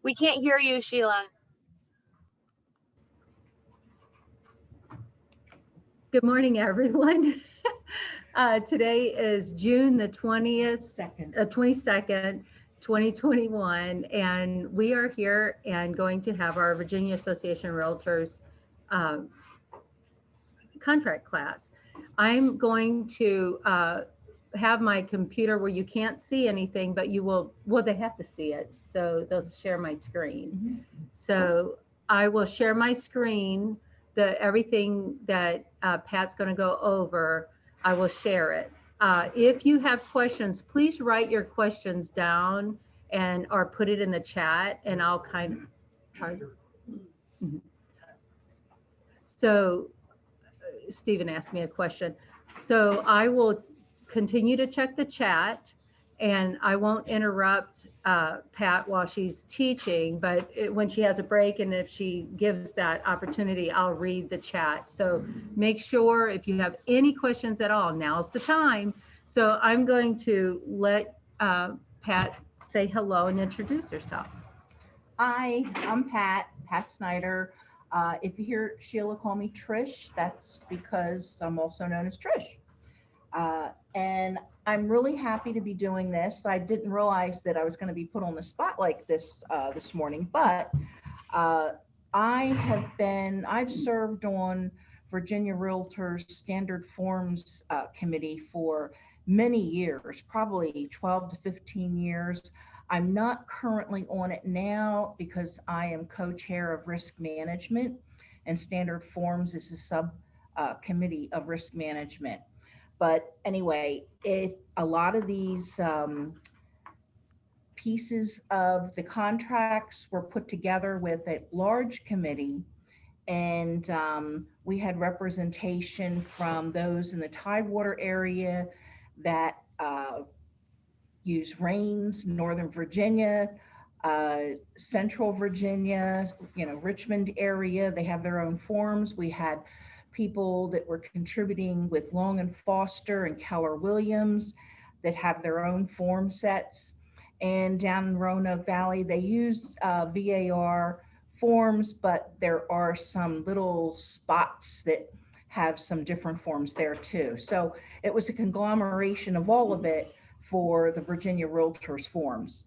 We can't hear you, Sheila. Good morning, everyone. Today is June the 22nd, 2021, and we are here and going to have our Virginia Association of Realtors contract class. I'm going to have my computer where you can't see anything, but you will, well, they have to see it, so they'll share my screen. So I will share my screen, everything that Pat's going to go over, I will share it. If you have questions, please write your questions down and or put it in the chat, and I'll kind of. So Stephen asked me a question. So I will continue to check the chat, and I won't interrupt Pat while she's teaching, but when she has a break and if she gives that opportunity, I'll read the chat. So make sure if you have any questions at all, now's the time. So I'm going to let Pat say hello and introduce herself. Hi, I'm Pat Snyder. If you hear Sheila call me Trish, that's because I'm also known as Trish. And I'm really happy to be doing this. I didn't realize that I was going to be put on the spot like this this morning, but I've served on Virginia Realtors Standard Forms Committee for many years, probably 12 to 15 years. I'm not currently on it now because I am co-chair of risk management, and Standard Forms is a sub-committee of risk management. But anyway, a lot of these pieces of the contracts were put together with a large committee, and we had representation from those in the Tidewater area that use Rains, Northern Virginia, Central Virginia, Richmond area. They have their own forms. We had people that were contributing with Long and Foster and Keller Williams that have their own form sets. And down in Roanoke Valley, they use VAR forms, but there are some little spots that have some different forms there too. So it was a conglomeration of all of it for the Virginia Realtors forms.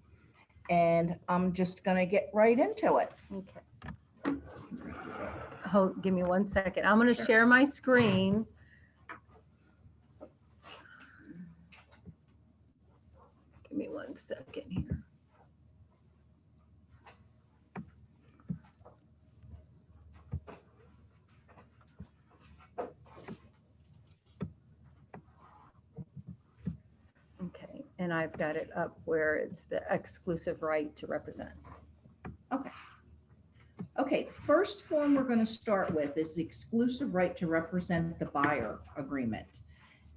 And I'm just going to get right into it. Okay. Hold, give me 1 second. I'm going to share my screen. Give me 1 second here. Okay, and I've got it up where it's the exclusive right to represent. Okay, first form we're going to start with is the exclusive right to represent the buyer agreement.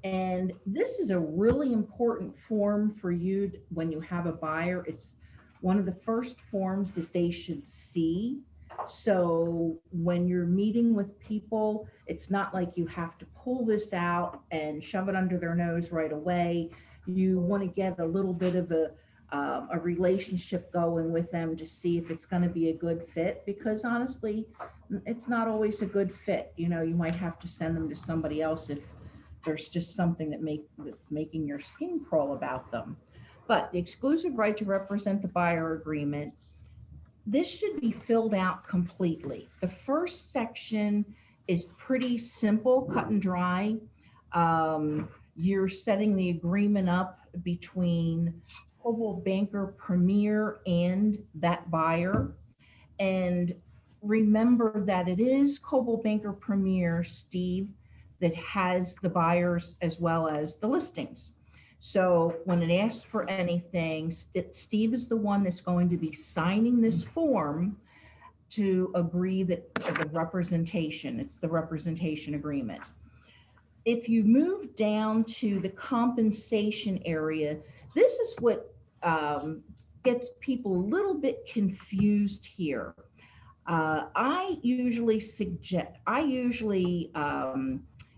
And this is a really important form for you when you have a buyer. It's one of the first forms that they should see. So when you're meeting with people, it's not like you have to pull this out and shove it under their nose right away. You want to get a little bit of a relationship going with them to see if it's going to be a good fit, because honestly, it's not always a good fit. You might have to send them to somebody else if there's just something that's making your skin crawl about them. But the exclusive right to represent the buyer agreement, this should be filled out completely. The first section is pretty simple, cut and dry. You're setting the agreement up between Coldwell Banker Premier and that buyer. And remember that it is Coldwell Banker Premier, Steve, that has the buyers as well as the listings. So when it asks for anything, Steve is the one that's going to be signing this form to agree that the representation, it's the representation agreement. If you move down to the compensation area, this is what gets people a little bit confused here. I usually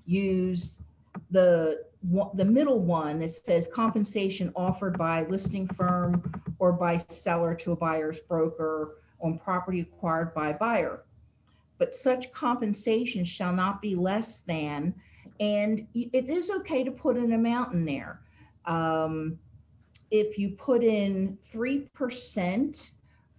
use the the middle one that says compensation offered by listing firm or by seller to a buyer's broker on property acquired by buyer. But such compensation shall not be less than, and it is okay to put an amount in there. If you put in 3%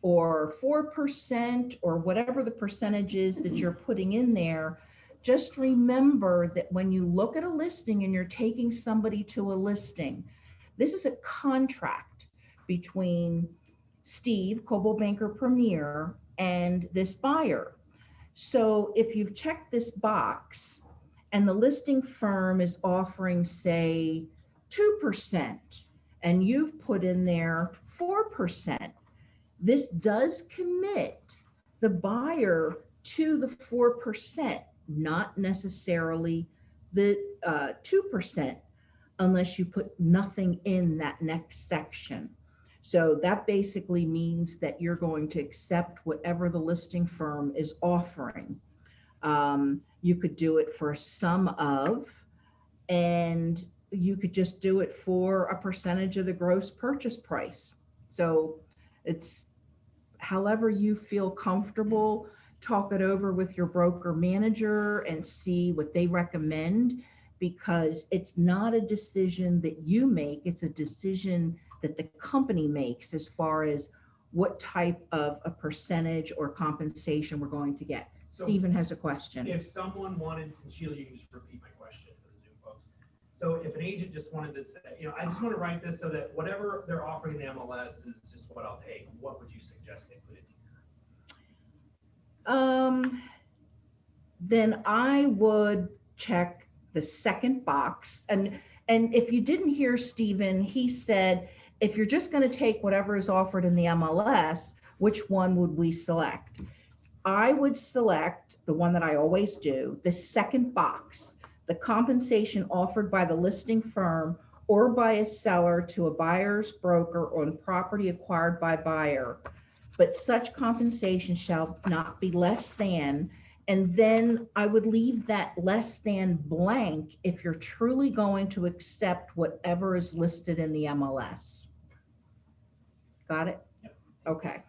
or 4% or whatever the percentage is that you're putting in there, just remember that when you look at a listing and you're taking somebody to a listing, this is a contract between Steve, Coldwell Banker Premier, and this buyer. So if you've checked this box and the listing firm is offering, say, 2%, and you've put in there 4%, this does commit the buyer to the 4%, not necessarily the 2%, unless you put nothing in that next section. So that basically means that you're going to accept whatever the listing firm is offering. You could do it for a sum of, and you could just do it for a percentage of the gross purchase price. So it's however you feel comfortable. Talk it over with your broker manager and see what they recommend, because it's not a decision that you make, it's a decision that the company makes as far as what type of a percentage or compensation we're going to get. So Stephen has a question. if someone wanted, and Sheila, you can just repeat my question for the Zoom folks. So if an agent just wanted to say, I just want to write this so that whatever they're offering in the MLS is just what I'll take, what would you suggest they put in here? Then I would check the second box. And if you didn't hear Stephen, he said, if you're just going to take whatever is offered in the MLS, which one would we select? I would select the one that I always do, the second box, the compensation offered by the listing firm or by a seller to a buyer's broker on property acquired by buyer. But such compensation shall not be less than, and then I would leave that less than blank if you're truly going to accept whatever is listed in the MLS. Got it? Yep. Okay.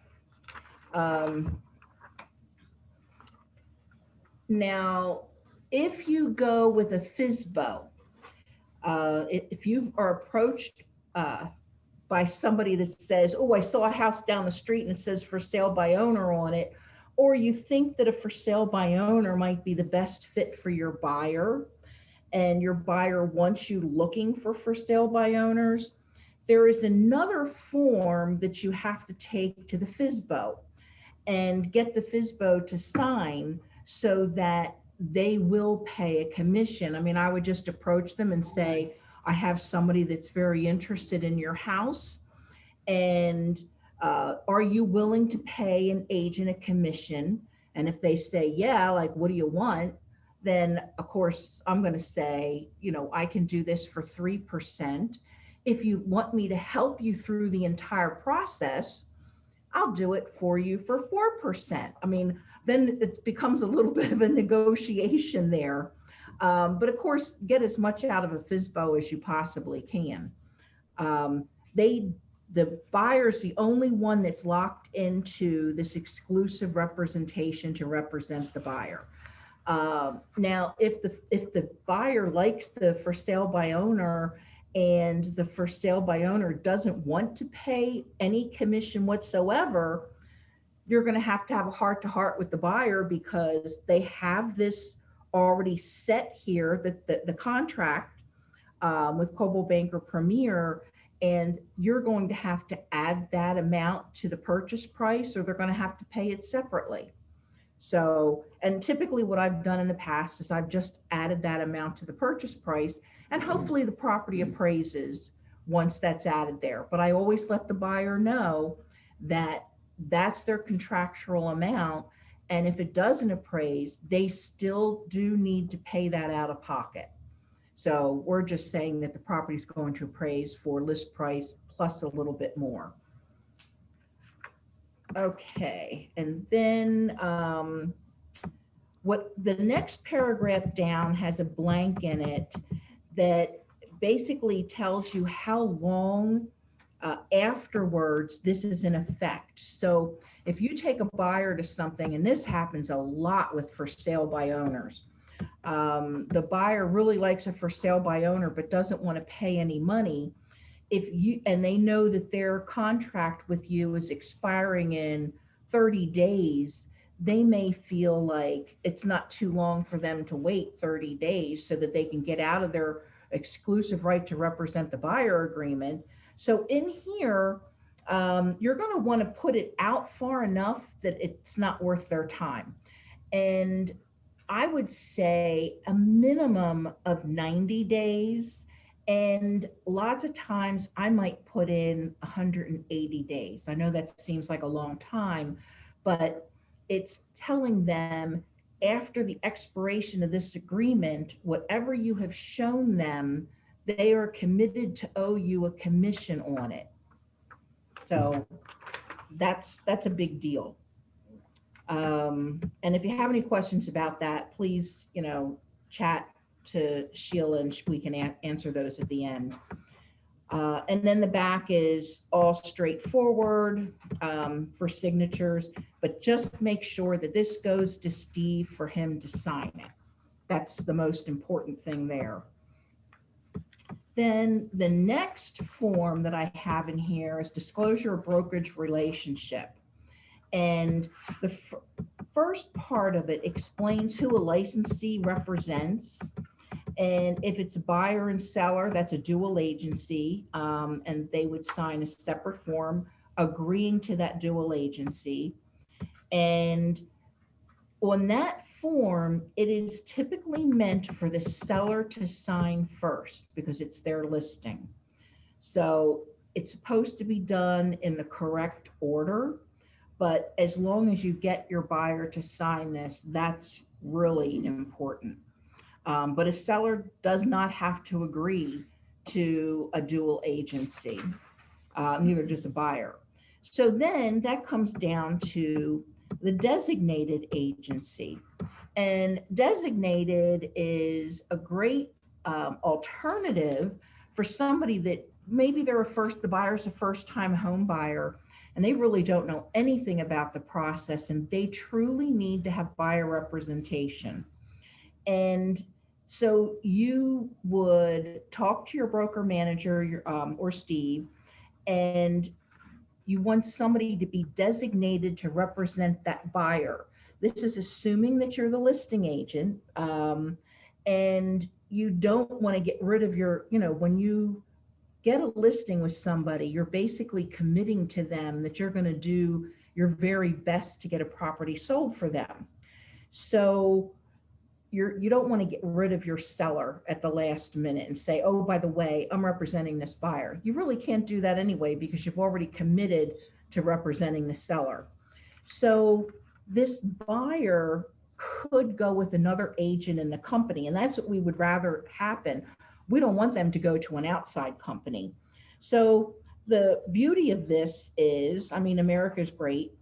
Now, if you go with a FSBO, if you are approached by somebody that says, oh, I saw a house down the street and it says for sale by owner on it, or you think that a for sale by owner might be the best fit for your buyer, and your buyer wants you looking for sale by owners, there is another form that you have to take to the FSBO and get the FSBO to sign so that they will pay a commission. I mean, I would just approach them and say, I have somebody that's very interested in your house, and are you willing to pay an agent a commission? And if they say, yeah, like, what do you want? Then of course I'm going to say, I can do this for 3%. If you want me to help you through the entire process, I'll do it for you for 4%. I mean, then it becomes a little bit of a negotiation there. But of course, get as much out of a FSBO as you possibly can. The buyer's the only one that's locked into this exclusive representation to represent the buyer. Now, if the buyer likes the for sale by owner and the for sale by owner doesn't want to pay any commission whatsoever, you're going to have a heart-to-heart with the buyer, because they have this already set here, that the contract with Coldwell Banker Premier, and you're going to have to add that amount to the purchase price, or they're going to have to pay it separately. So, and typically what I've done in the past is I've just added that amount to the purchase price, and hopefully the property appraises once that's added there. But I always let the buyer know that that's their contractual amount, and if it doesn't appraise, they still do need to pay that out of pocket. So we're just saying that the property is going to appraise for list price plus a little bit more. Okay, and then what the next paragraph down has a blank in it that basically tells you how long afterwards this is in effect. So if you take a buyer to something, and this happens a lot with for sale by owners, the buyer really likes a for sale by owner but doesn't want to pay any money. If you, and they know that their contract with you is expiring in 30 days, they may feel like it's not too long for them to wait 30 days so that they can get out of their exclusive right to represent the buyer agreement. So in here, you're going to want to put it out far enough that it's not worth their time. And I would say a minimum of 90 days. And lots of times I might put in 180 days. I know that seems like a long time, but it's telling them after the expiration of this agreement, whatever you have shown them, they are committed to owe you a commission on it. So that's a big deal. And if you have any questions about that, please, chat to Sheila and we can answer those at the end. And then the back is all straightforward for signatures, but just make sure that this goes to Steve for him to sign it. That's the most important thing there. Then the next form that I have in here is disclosure of brokerage relationship. And the first part of it explains who a licensee represents. And if it's a buyer and seller, that's a dual agency, and they would sign a separate form agreeing to that dual agency. And on that form, it is typically meant for the seller to sign first because it's their listing. So it's supposed to be done in the correct order, but as long as you get your buyer to sign this, that's really important. But a seller does not have to agree to a dual agency, neither does a buyer. So then that comes down to the designated agency. And designated is a great alternative for somebody that maybe the buyer's a first-time home buyer and they really don't know anything about the process and they truly need to have buyer representation. And so you would talk to your broker manager or Steve, and you want somebody to be designated to represent that buyer. This is assuming that you're the listing agent, and you don't want to get rid of your, when you get a listing with somebody, you're basically committing to them that you're going to do your very best to get a property sold for them. So you don't want to get rid of your seller at the last minute and say, oh, by the way, I'm representing this buyer. You really can't do that anyway because you've already committed to representing the seller. So this buyer could go with another agent in the company, and that's what we would rather happen. We don't want them to go to an outside company. So the beauty of this is, America's great.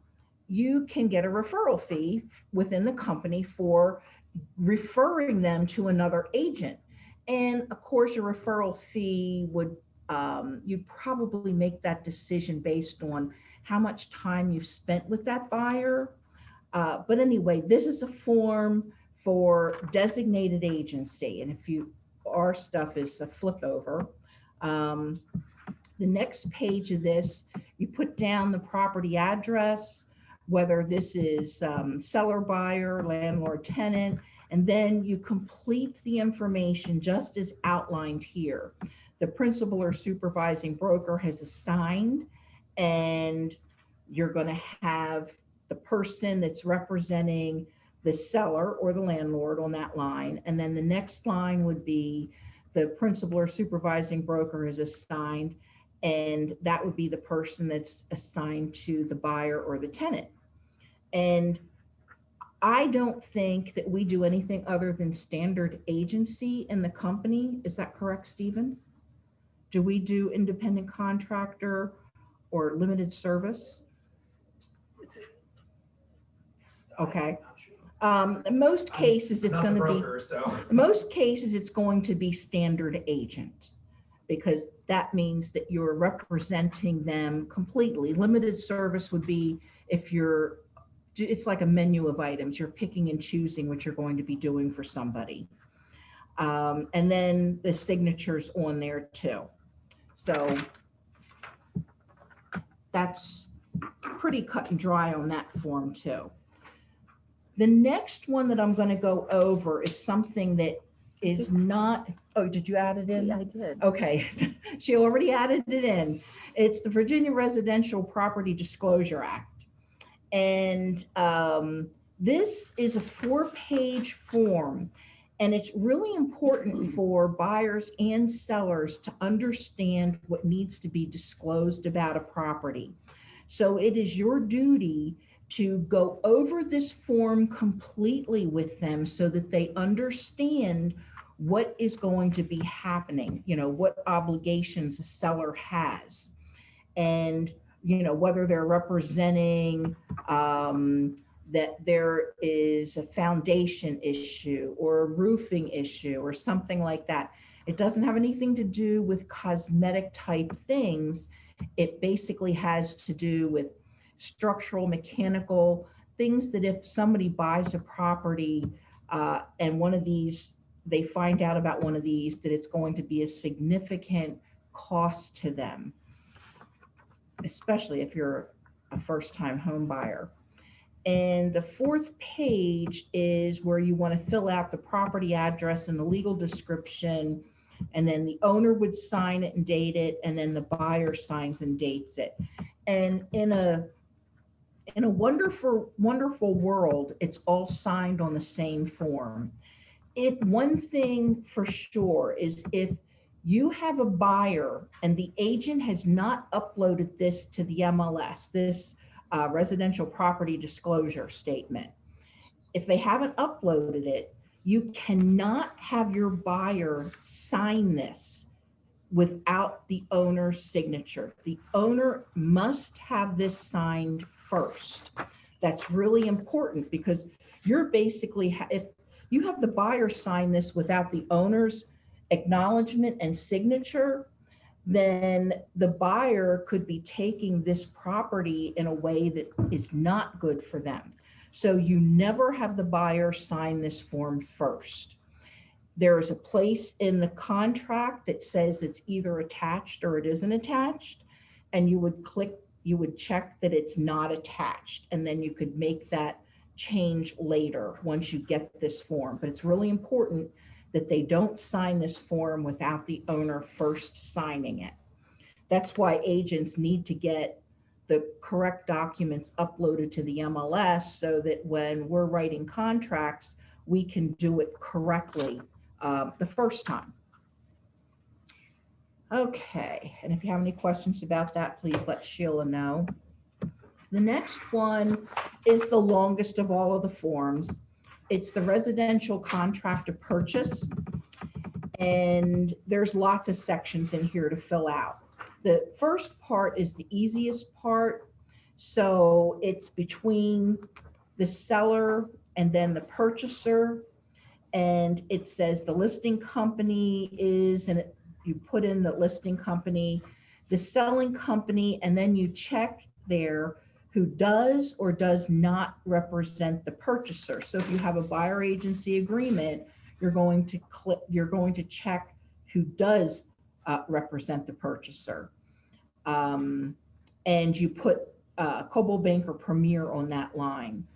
You can get a referral fee within the company for referring them to another agent. And of course, your referral fee would, you'd probably make that decision based on how much time you've spent with that buyer. But anyway, this is a form for designated agency. And if our stuff is a flip over. The next page of this, you put down the property address, whether this is seller, buyer, landlord, tenant, and then you complete the information just as outlined here. The principal or supervising broker has assigned, and you're going to have the person that's representing the seller or the landlord on that line. And then the next line would be the principal or supervising broker is assigned, and that would be the person that's assigned to the buyer or the tenant. And I don't think that we do anything other than standard agency in the company. Is that correct, Stephen? Do we do independent contractor or limited service? Okay. In most cases, it's going to be, most cases, it's going to be standard agent. because that means that you're representing them completely. Limited service would be if it's like a menu of items. You're picking and choosing what you're going to be doing for somebody. And then the signatures on there too. So that's pretty cut and dry on that form too. The next one that I'm going to go over is something that is not, oh, did you add it in? Yeah, I did. Okay, she already added it in. It's the Virginia Residential Property Disclosure Act. And this is a 4-page form, and it's really important for buyers and sellers to understand what needs to be disclosed about a property. So it is your duty to go over this form completely with them so that they understand what is going to be happening, what obligations a seller has, and whether they're representing that there is a foundation issue or a roofing issue or something like that. It doesn't have anything to do with cosmetic type things. It basically has to do with structural, mechanical things that if somebody buys a property and one of these, they find out about one of these, that it's going to be a significant cost to them, especially if you're a first-time home buyer. And the 4th page is where you want to fill out the property address and the legal description, and then the owner would sign it and date it, and then the buyer signs and dates it. And in a wonderful world, it's all signed on the same form. One thing for sure is if you have a buyer and the agent has not uploaded this to the MLS, this residential property disclosure statement, if they haven't uploaded it, you cannot have your buyer sign this without the owner's signature. The owner must have this signed first. That's really important because you're basically, if you have the buyer sign this without the owner's acknowledgement and signature, then the buyer could be taking this property in a way that is not good for them. So you never have the buyer sign this form first. There is a place in the contract that says it's either attached or it isn't attached, and you would check that it's not attached, and then you could make that change later once you get this form. But it's really important that they don't sign this form without the owner first signing it. That's why agents need to get the correct documents uploaded to the MLS so that when we're writing contracts, we can do it correctly the first time. Okay, and if you have any questions about that, please let Sheila know. The next one is the longest of all of the forms. It's the residential contract to purchase, and there's lots of sections in here to fill out. The first part is the easiest part. So it's between the seller and then the purchaser. And it says the listing company is, and you put in the listing company, the selling company, and then you check there who does or does not represent the purchaser. So if you have a buyer agency agreement, you're going to check who does represent the purchaser. And you put Coldwell Banker Premier on that line.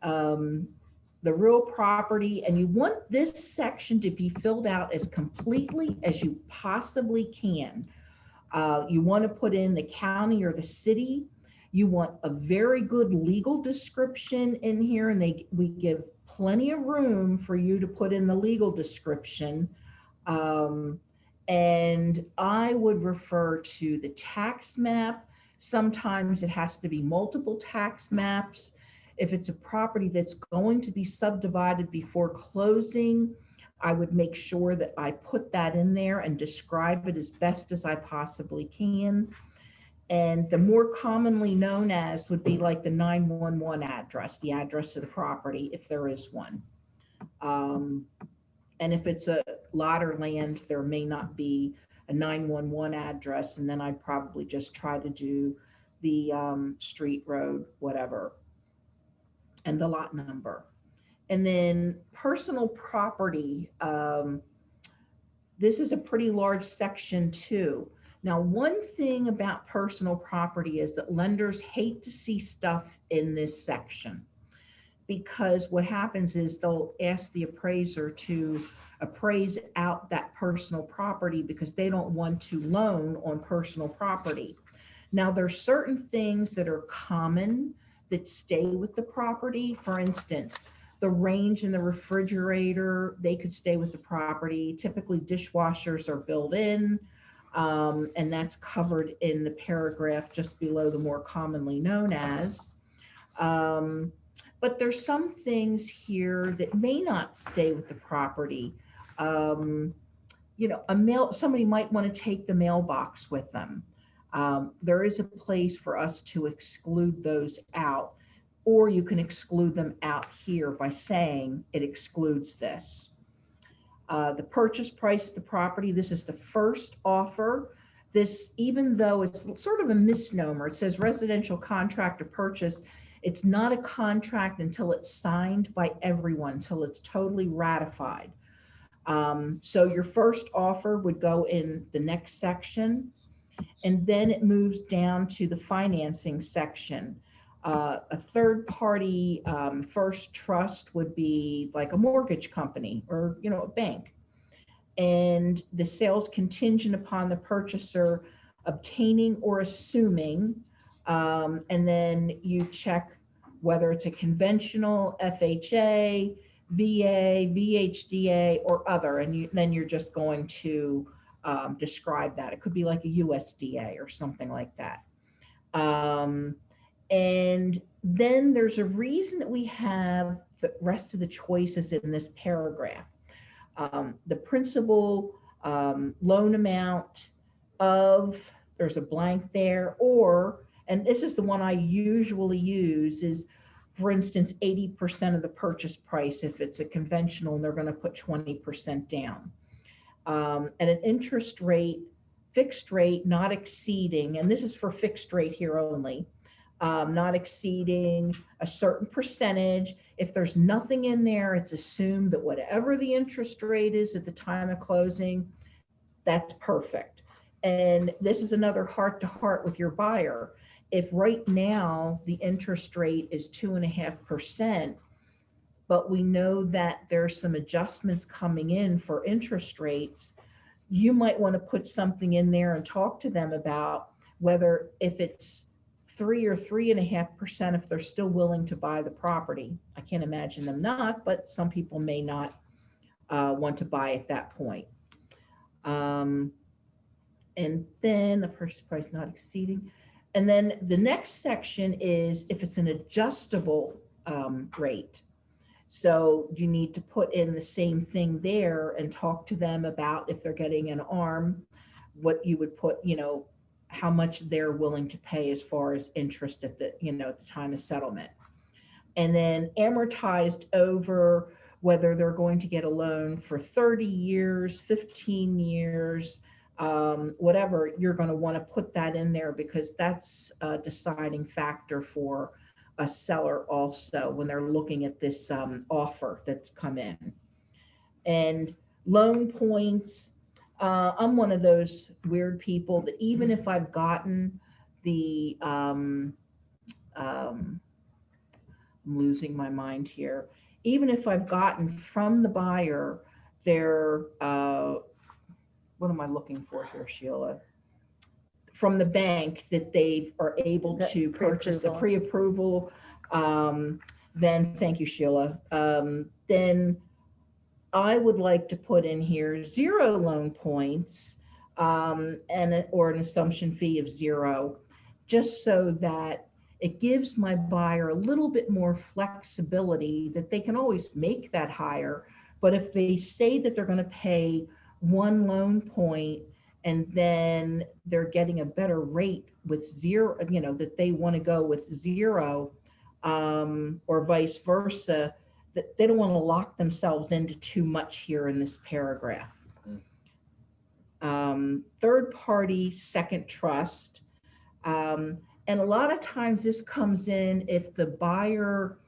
The real property, and you want this section to be filled out as completely as you possibly can. You want to put in the county or the city. You want a very good legal description in here, and we give plenty of room for you to put in the legal description. And I would refer to the tax map. Sometimes it has to be multiple tax maps. If it's a property that's going to be subdivided before closing, I would make sure that I put that in there and describe it as best as I possibly can. And the more commonly known as would be like the 911 address, the address of the property, if there is one. And if it's a lot or land, there may not be a 911 address, and then I'd probably just try to do the street, road, whatever, and the lot number. And then personal property, this is a pretty large section too. Now, one thing about personal property is that lenders hate to see stuff in this section, because what happens is they'll ask the appraiser to appraise out that personal property because they don't want to loan on personal property. Now, there's certain things that are common that stay with the property. For instance, the range in the refrigerator, they could stay with the property. Typically, dishwashers are built in, and that's covered in the paragraph just below the more commonly known as. But there's some things here that may not stay with the property. Somebody might want to take the mailbox with them. There is a place for us to exclude those out, or you can exclude them out here by saying it excludes this. The purchase price of the property, this is the first offer. This, even though it's sort of a misnomer, it says residential contract to purchase. It's not a contract until it's signed by everyone, until it's totally ratified. So your first offer would go in the next section, and then it moves down to the financing section. A third party first trust would be like a mortgage company or a bank. And the sales contingent upon the purchaser obtaining or assuming, and then you check whether it's a conventional FHA, VA, VHDA, or other, and then you're just going to describe that. It could be like a USDA or something like that. And then there's a reason that we have the rest of the choices in this paragraph. The principal loan amount of, there's a blank there, or, and this is the one I usually use, is, for instance, 80% of the purchase price if it's a conventional, and they're going to put 20% down. And an interest rate, fixed rate, not exceeding, and this is for fixed rate here only, not exceeding a certain percentage. If there's nothing in there, it's assumed that whatever the interest rate is at the time of closing, that's perfect. And this is another heart-to-heart with your buyer. If right now the interest rate is 2.5%, but we know that there's some adjustments coming in for interest rates, you might want to put something in there and talk to them about whether, if it's 3 or 3.5%, if they're still willing to buy the property. I can't imagine them not, but some people may not want to buy at that point. And then the purchase price not exceeding. And then the next section is if it's an adjustable rate. So you need to put in the same thing there and talk to them about, if they're getting an ARM, what you would put, how much they're willing to pay as far as interest at the, at the time of settlement. And then amortized over, whether they're going to get a loan for 30 years, 15 years, whatever, you're going to want to put that in there, because that's a deciding factor for a seller also when they're looking at this offer that's come in. And loan points, I'm one of those weird people that even if I've gotten the, I'm losing my mind here, even if I've gotten from the buyer their, what am I looking for here, Sheila? From the bank that they are able to purchase the pre-approval, then, thank you, Sheila, then I would like to put in here 0 loan points, or an assumption fee of 0, just so that it gives my buyer a little bit more flexibility, that they can always make that higher. But if they say that they're going to pay 1 loan point and then they're getting a better rate with 0, that they want to go with 0, or vice versa, that they don't want to lock themselves into too much here in this paragraph. third-party second trust. And a lot of times this comes in if the buyer,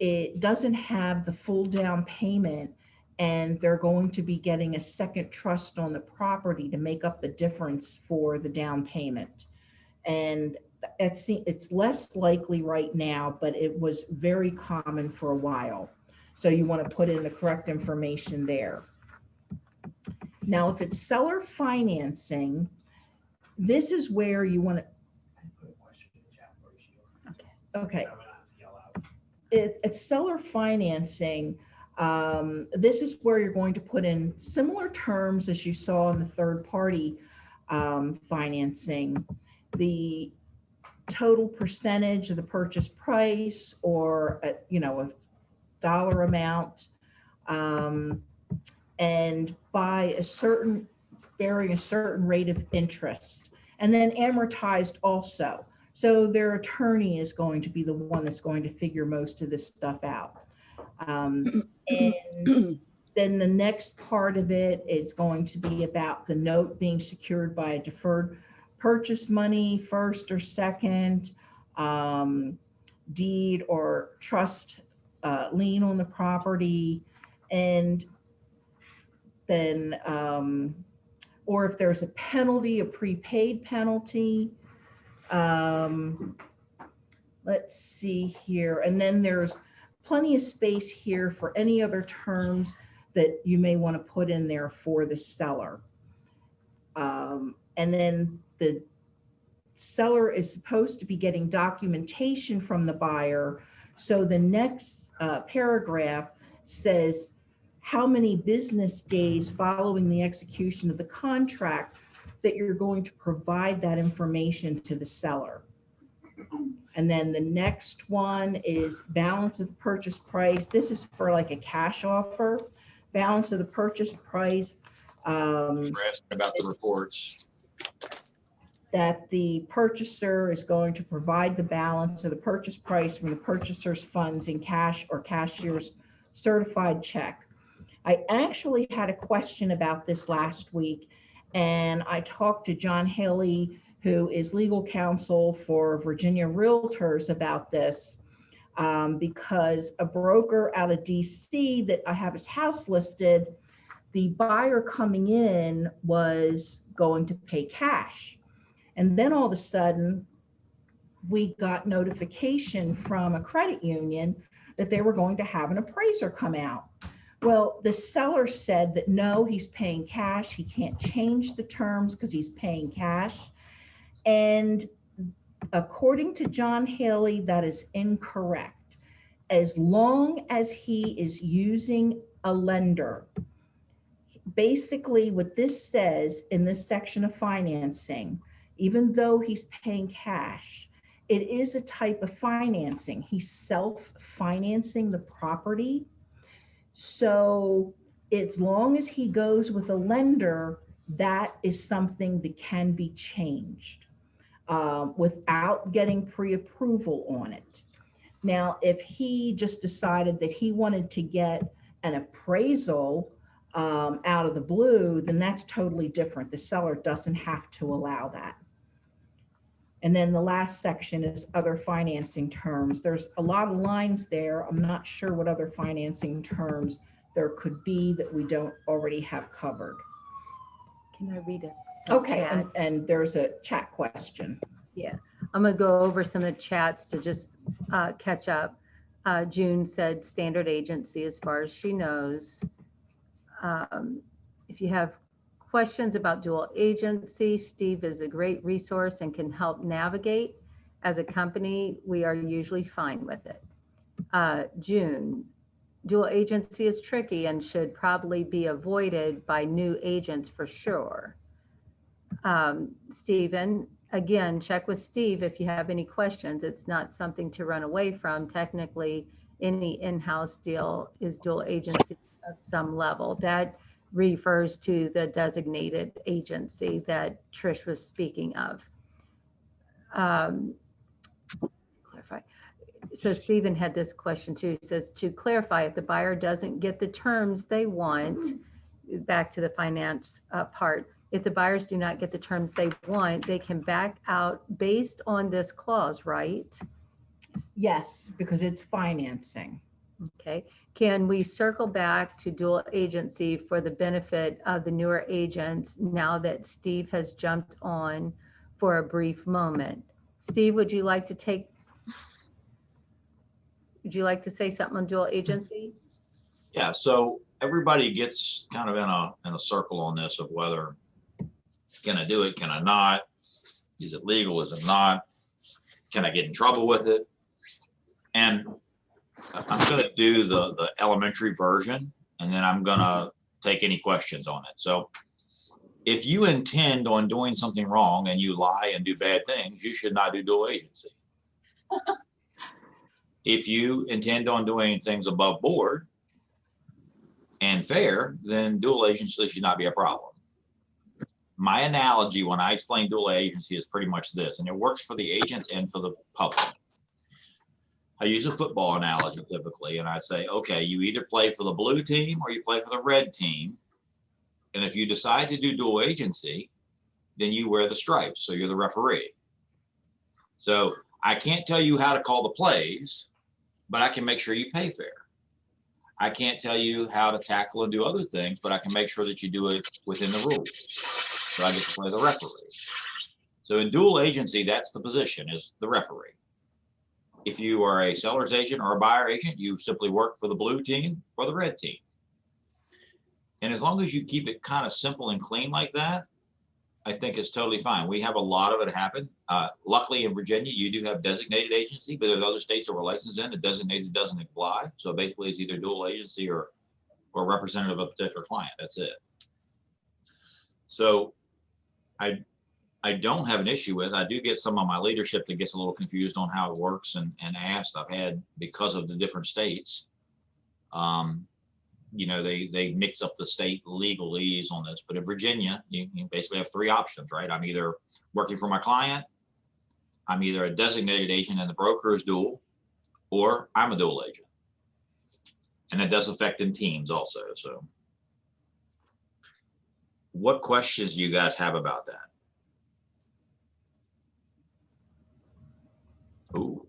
it doesn't have the full down payment and they're going to be getting a second trust on the property to make up the difference for the down payment. And it's less likely right now, but it was very common for a while. So you want to put in the correct information there. Now, if it's seller financing, this is where you want to. Put a question in the chat for you, Sheila. Okay. I'm gonna have to yell out. It's seller financing. This is where you're going to put in similar terms as you saw in the third party financing, the total percentage of the purchase price, or a dollar amount, and by bearing a certain rate of interest, and then amortized also. So their attorney is going to be the one that's going to figure most of this stuff out. And then the next part of it is going to be about the note being secured by a deferred purchase money, first or second, deed or trust lien on the property, and then, or if there's a penalty, a prepaid penalty. Let's see here. And then there's plenty of space here for any other terms that you may want to put in there for the seller. And then the seller is supposed to be getting documentation from the buyer. So the next paragraph says how many business days following the execution of the contract that you're going to provide that information to the seller. And then the next one is balance of the purchase price. This is for like a cash offer. Balance of the purchase price. We're asking about the reports. That the purchaser is going to provide the balance of the purchase price from the purchaser's funds in cash or cashier's certified check. I actually had a question about this last week, and I talked to John Haley, who is legal counsel for Virginia Realtors, about this, because a broker out of DC that I have his house listed, the buyer coming in was going to pay cash. And then all of a sudden, we got notification from a credit union that they were going to have an appraiser come out. Well, the seller said that no, he's paying cash. He can't change the terms because he's paying cash. And according to John Haley, that is incorrect. As long as he is using a lender, basically what this says in this section of financing, even though he's paying cash, it is a type of financing. He's self-financing the property. So as long as he goes with a lender, that is something that can be changed without getting pre-approval on it. Now, if he just decided that he wanted to get an appraisal out of the blue, then that's totally different. The seller doesn't have to allow that. And then the last section is other financing terms. There's a lot of lines there. I'm not sure what other financing terms there could be that we don't already have covered. Can I read a Okay, chat? and there's a chat question. Yeah, I'm gonna go over some of the chats to just catch up. June said standard agency as far as she knows. If you have questions about dual agency, Steve is a great resource and can help navigate. As a company, we are usually fine with it. June, dual agency is tricky and should probably be avoided by new agents for sure. Stephen, again, check with Steve if you have any questions. It's not something to run away from. Technically, any in-house deal is dual agency of some level. That refers to the designated agency that Trish was speaking of. Clarify. So Stephen had this question too. He says, to clarify, if the buyer doesn't get the terms they want, back to the finance part, if the buyers do not get the terms they want, they can back out based on this clause, right? Yes, because it's financing. Okay, can we circle back to dual agency for the benefit of the newer agents now that Steve has jumped on for a brief moment? Steve, would you like to say something on dual agency? Yeah, so everybody gets kind of in a circle on this of whether, can I do it? Can I not? Is it legal? Is it not? Can I get in trouble with it? And I'm going to do the elementary version, and then I'm going to take any questions on it. So if you intend on doing something wrong and you lie and do bad things, you should not do dual agency. If you intend on doing things above board and fair, then dual agency should not be a problem. My analogy when I explain dual agency is pretty much this, and it works for the agents and for the public. I use a football analogy typically, and I say, okay, you either play for the blue team or you play for the red team. And if you decide to do dual agency, then you wear the stripes, so you're the referee. So I can't tell you how to call the plays, but I can make sure you pay fair. I can't tell you how to tackle and do other things, but I can make sure that you do it within the rules. So I get to play the referee. So in dual agency, that's the position, is the referee. If you are a seller's agent or a buyer agent, you simply work for the blue team or the red team. And as long as you keep it kind of simple and clean like that, I think it's totally fine. We have a lot of it happen. Luckily in Virginia, you do have designated agency, but there's other states that we're licensed in that designated doesn't apply. So basically it's either dual agency or representative of a particular client. That's it. So I don't have an issue with. I do get some of my leadership that gets a little confused on how it works and asked. I've had, because of the different states, you know, they mix up the state legalese on this. But in Virginia, you basically have three options, right? I'm either working for my client, I'm either a designated agent and the broker is dual, or I'm a dual agent. And it does affect in teams also. So what questions do you guys have about that? Ooh.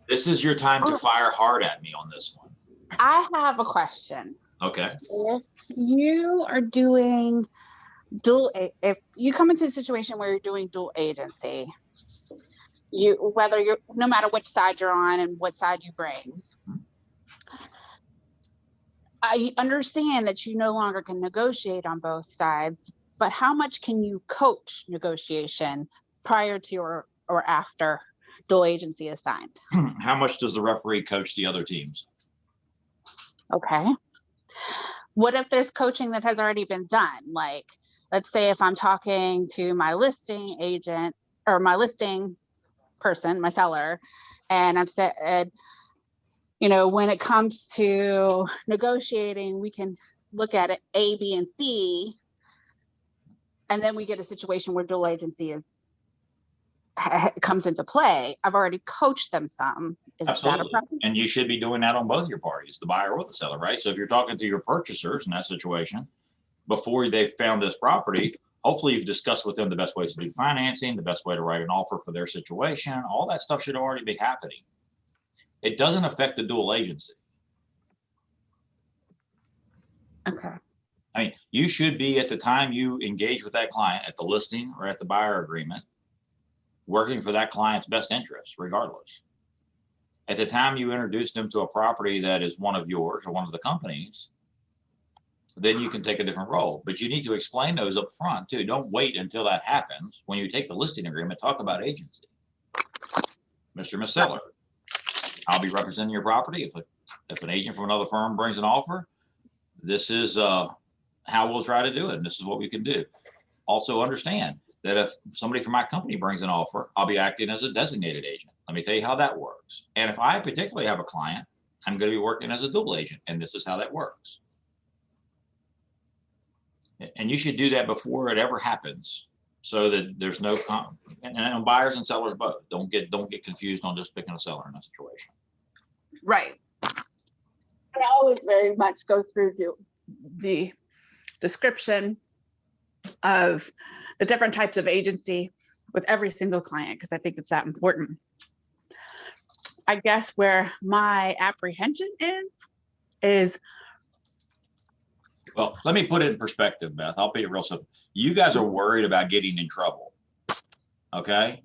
This is your time to fire hard at me on this one. I have a question. Okay. If you are doing if you come into a situation where you're doing dual agency, no matter which side you're on and what side you bring, I understand that you no longer can negotiate on both sides, but how much can you coach negotiation prior to or after dual agency is signed? How much does the referee coach the other teams? Okay. What if there's coaching that has already been done? Like, let's say if I'm talking to my listing agent or my listing person, my seller, and I've said, you know, when it comes to negotiating, we can look at it A, B, and C, and then we get a situation where dual agency comes into play. I've already coached them some. Is Absolutely. that a problem? And you should be doing that on both your parties, the buyer or the seller, right? So if you're talking to your purchasers in that situation, before they've found this property, hopefully you've discussed with them the best ways to do financing, the best way to write an offer for their situation. All that stuff should already be happening. It doesn't affect the dual agency. Okay. I mean, you should be, at the time you engage with that client at the listing or at the buyer agreement, working for that client's best interest, regardless. At the time you introduce them to a property that is one of yours or one of the companies, then you can take a different role. But you need to explain those up front too. Don't wait until that happens. When you take the listing agreement, talk about agency. Mr. and Ms. Seller, I'll be representing your property. If an agent from another firm brings an offer, this is how we'll try to do it. And this is what we can do. Also understand that if somebody from my company brings an offer, I'll be acting as a designated agent. Let me tell you how that works. And if I particularly have a client, I'm going to be working as a dual agent, and this is how that works. And you should do that before it ever happens, so that there's no and buyers and sellers both don't get confused on just picking a seller in a situation. Right. I always very much go through the description of the different types of agency with every single client, because I think it's that important. I guess where my apprehension is. Well, let me put it in perspective, Beth. I'll be it real simple. You guys are worried about getting in trouble. Okay.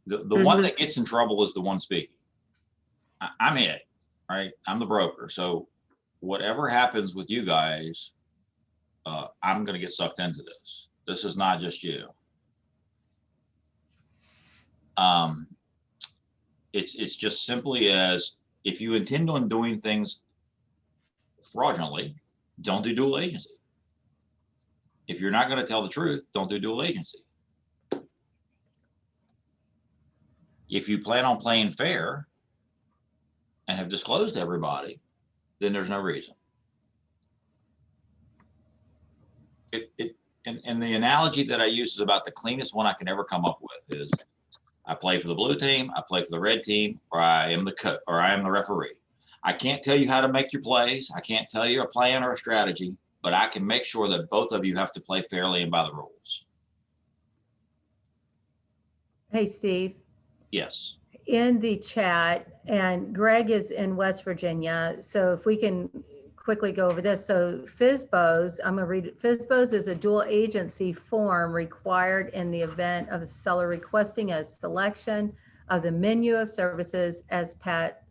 The one that gets in trouble is the one speaking. I'm it, right? I'm the broker. So whatever happens with you guys, I'm going to get sucked into this. This is not just you. It's just simply as, if you intend on doing things fraudulently, don't do dual agency. If you're not going to tell the truth, don't do dual agency. If you plan on playing fair and have disclosed to everybody, then there's no reason. And the analogy that I use is about the cleanest one I can ever come up with is, I play for the blue team, I play for the red team, or I am the coach, or I am the referee. I can't tell you how to make your plays. I can't tell you a plan or a strategy, but I can make sure that both of you have to play fairly and by the rules. Hey, Steve. Yes. In the chat, and Greg is in West Virginia, so if we can quickly go over this. So FSBOs, I'm going to read it. FSBOs is a dual agency form required in the event of a seller requesting a selection of the menu of services, as Pat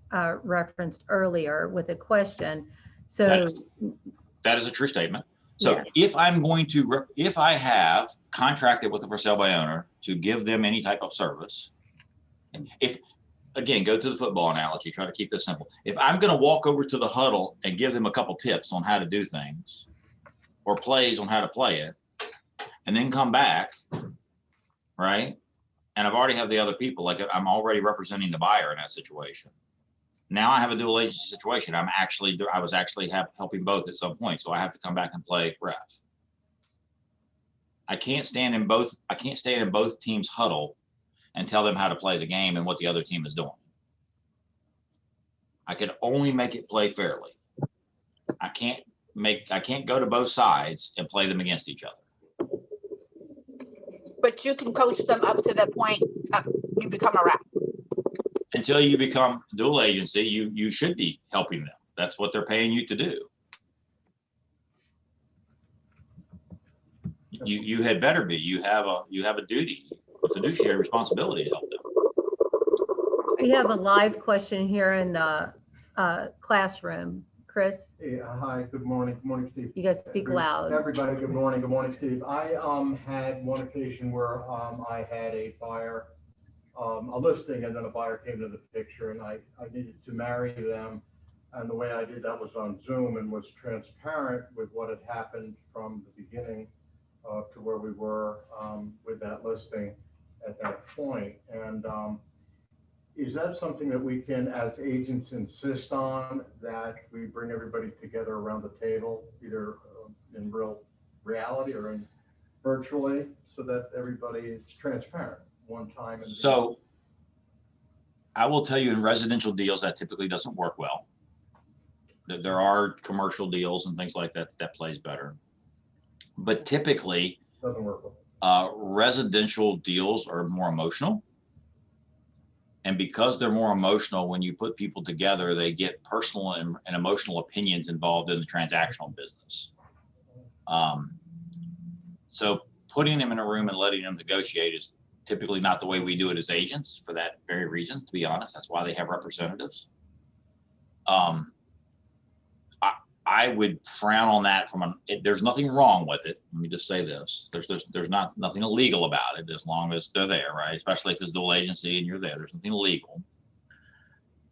referenced earlier with a question. So that is a true statement. So yeah. If I have contracted with a for sale by owner to give them any type of service, if, again, go to the football analogy, try to keep this simple. If I'm going to walk over to the huddle and give them a couple tips on how to do things or plays on how to play it, and then come back, right? And I've already have the other people, like I'm already representing the buyer in that situation. Now I have a dual agency situation. I was actually helping both at some point. So I have to come back and play ref. I can't stand in both teams' huddle and tell them how to play the game and what the other team is doing. I can only make it play fairly. I can't go to both sides and play them against each other. But you can coach them up to the point you become a rep. Until you become dual agency, you should be helping them. That's what they're paying you to do. You had better be. You have a duty, a fiduciary responsibility to help them. We have a live question here in the classroom. Chris? Hey, hi, good morning. Good morning, Steve. You guys speak loud. Everybody, good morning. Good morning, Steve. I had one occasion where I had a buyer, a listing, and then a buyer came to the picture, and I needed to marry them. And the way I did that was on Zoom and was transparent with what had happened from the beginning to where we were with that listing at that point. And is that something that we can, as agents, insist on, that we bring everybody together around the table, either in real reality or in virtually, so that everybody is transparent one time? So I will tell you, in residential deals, that typically doesn't work well. There are commercial deals and things like that that plays better, but typically doesn't work well. Residential deals are more emotional. And because they're more emotional, when you put people together, they get personal and emotional opinions involved in the transactional business. So putting them in a room and letting them negotiate is typically not the way we do it as agents, for that very reason, to be honest. That's why they have representatives. I would frown on that there's nothing wrong with it. Let me just say this. There's nothing illegal about it, as long as they're there, right? Especially if it's dual agency and you're there, there's nothing illegal.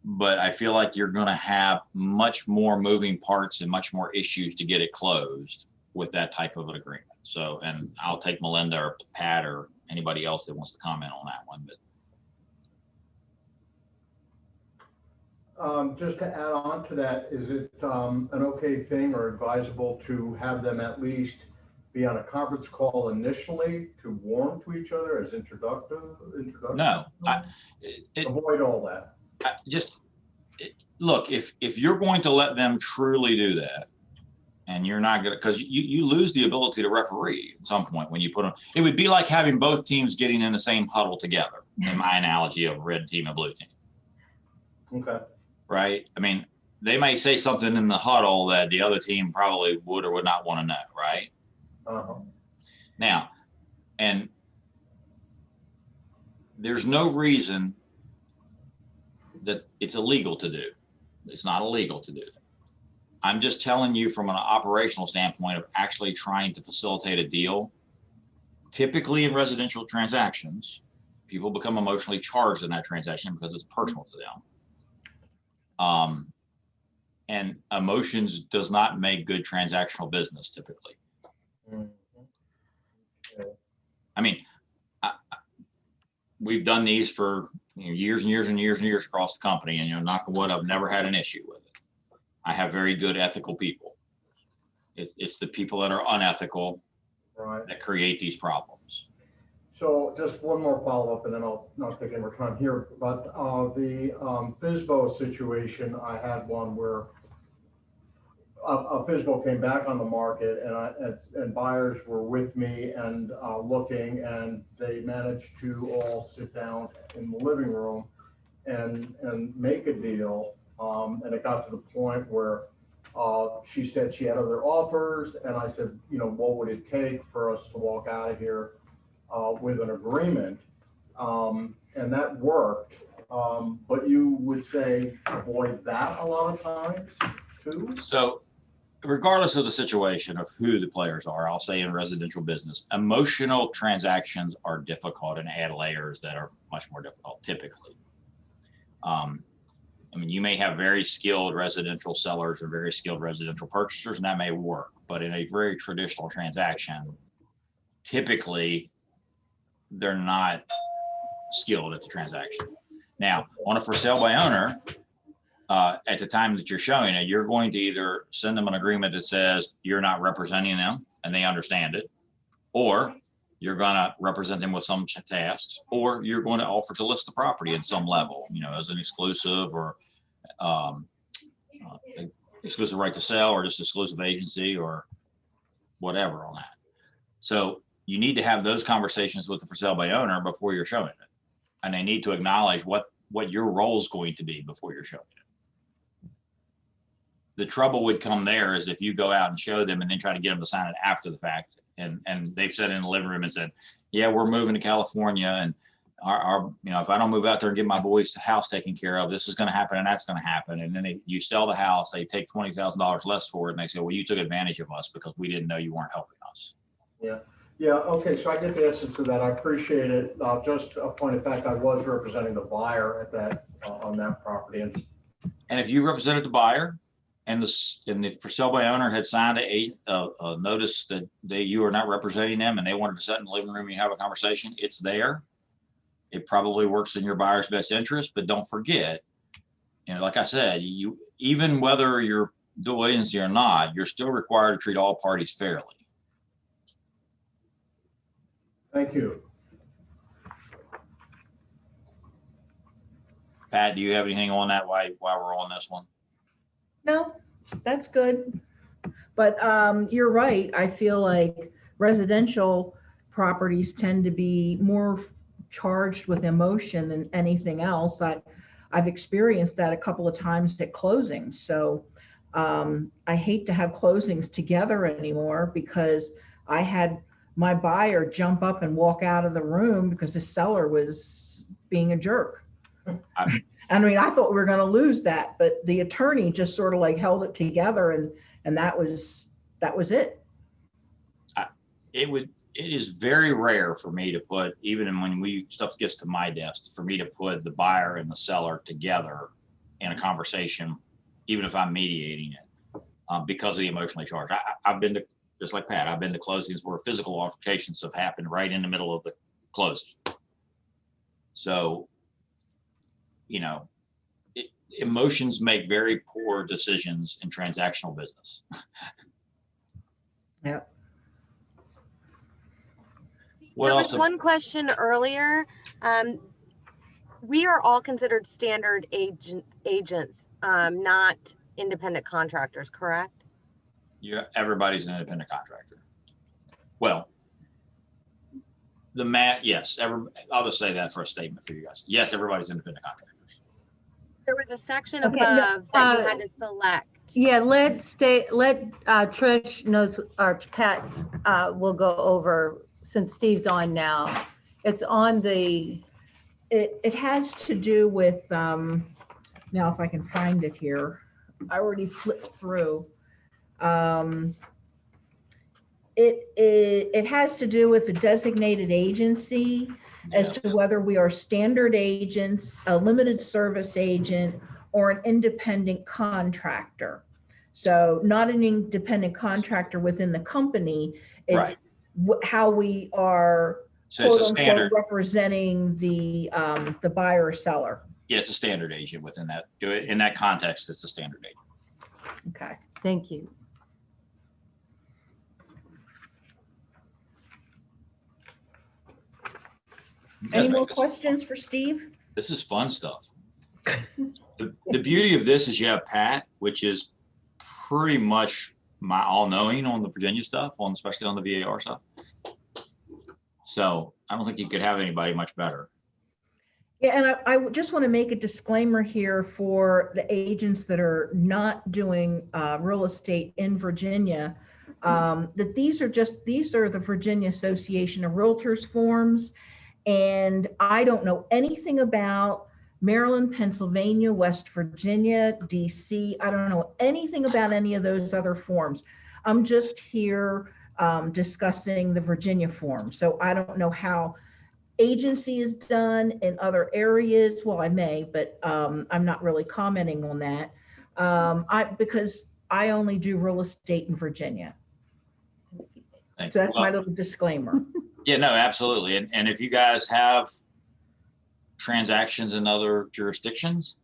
But I feel like you're going to have much more moving parts and much more issues to get it closed with that type of an agreement. So, and I'll take Melinda or Pat or anybody else that wants to comment on that one. But just to add on to that, is it an okay thing or advisable to have them at least be on a conference call initially to warm to each other as introductory? No, avoid all that. Look, if you're going to let them truly do that, And you're not gonna, because you lose the ability to referee at some point when you put them. It would be like having both teams getting in the same huddle together, in my analogy of red team and blue team. Okay. Right? I mean, they may say something in the huddle that the other team probably would or would not want to know, right? Uh-huh. Now, and there's no reason that it's illegal to do. It's not illegal to do it. I'm just telling you from an operational standpoint of actually trying to facilitate a deal. Typically in residential transactions, people become emotionally charged in that transaction because it's personal to them. And emotions does not make good transactional business typically. Mhm. Okay. I mean, we've done these for years and years and years and years across the company, and knock on wood, I've never had an issue with it. I have very good ethical people. It's the people that are unethical Right. that create these problems. So just one more follow-up, and then I'll not take any more time here. But the FSBO situation, I had one where a FSBO came back on the market, and buyers were with me and looking, and they managed to all sit down in the living room and make a deal. And it got to the point where she said she had other offers, and I said, what would it take for us to walk out of here with an agreement? And that worked. But you would say avoid that a lot of times too? So regardless of the situation of who the players are, I'll say in residential business, emotional transactions are difficult and add layers that are much more difficult typically. I mean, you may have very skilled residential sellers or very skilled residential purchasers, and that may work. But in a very traditional transaction, typically they're not skilled at the transaction. Now, on a for sale by owner, at the time that you're showing it, you're going to either send them an agreement that says you're not representing them and they understand it, or you're going to represent them with some tasks, or you're going to offer to list the property in some level, as an exclusive or exclusive right to sell or just exclusive agency or whatever on that. So you need to have those conversations with the for sale by owner before you're showing it. And they need to acknowledge what your role is going to be before you're showing it. The trouble would come there is if you go out and show them and then try to get them to sign it after the fact. And they've said in the living room and said, yeah, we're moving to California, and our if I don't move out there and get my boys' house taken care of, this is going to happen and that's going to happen. And then you sell the house, they take $20,000 less for it, and they say, well, you took advantage of us because we didn't know you weren't helping us. Yeah. Okay. So I get the essence of that. I appreciate it. Just a point of fact, I was representing the buyer at that on that property, and if you represented the buyer and the for sale by owner had signed a notice that you are not representing them, and they wanted to sit in the living room and have a conversation, it's there. It probably works in your buyer's best interest, but don't forget, like I said, even whether you're dual agency or not, you're still required to treat all parties fairly. thank you. Pat, do you have anything on that while we're on this one? No, that's good. But you're right. I feel like residential properties tend to be more charged with emotion than anything else. I've experienced that a couple of times at closings. So I hate to have closings together anymore because I had my buyer jump up and walk out of the room because the seller was being a jerk. I mean, I thought we were going to lose that, but the attorney just sort of like held it together, and that was it. It is very rare for me to put, even when stuff gets to my desk, for me to put the buyer and the seller together in a conversation, even if I'm mediating it, because of the emotionally charged. I've been to, just like Pat, I've been to closings where physical altercations have happened right in the middle of the closing. So, emotions make very poor decisions in transactional business. Yep. There was one question earlier. We are all considered standard agents, not independent contractors, correct? everybody's an independent contractor. Well, yes, I'll just say that for a statement for you guys. Yes, everybody's independent contractors. There was a section Okay, above that you had to select. Yeah, let Trish knows, or Pat will go over, since Steve's on now. It's on the, It has to do with, now if I can find it here, I already flipped through. It has to do with the designated agency as to whether we are standard agents, a limited service agent, or an independent contractor. So not an independent contractor within the company, it's how we are, so it's a quote standard, unquote, representing the buyer or seller. Yeah, it's a standard agent within that. In that context, it's a standard agent. Okay. thank you. Any more questions for Steve? This is fun stuff. The beauty of this is you have Pat, which is pretty much my all-knowing on the Virginia stuff, especially on the VAR stuff. So I don't think you could have anybody much better. Yeah, and I just want to make a disclaimer here for the agents that are not doing real estate in Virginia, that these are the Virginia Association of Realtors forms. And I don't know anything about Maryland, Pennsylvania, West Virginia, DC. I don't know anything about any of those other forms. I'm just here discussing the Virginia form. So I don't know how agency is done in other areas. Well, I may, but I'm not really commenting on that because I only do real estate in Virginia. Thank So you. that's my little disclaimer. Yeah, no, absolutely. And if you guys have transactions in other jurisdictions,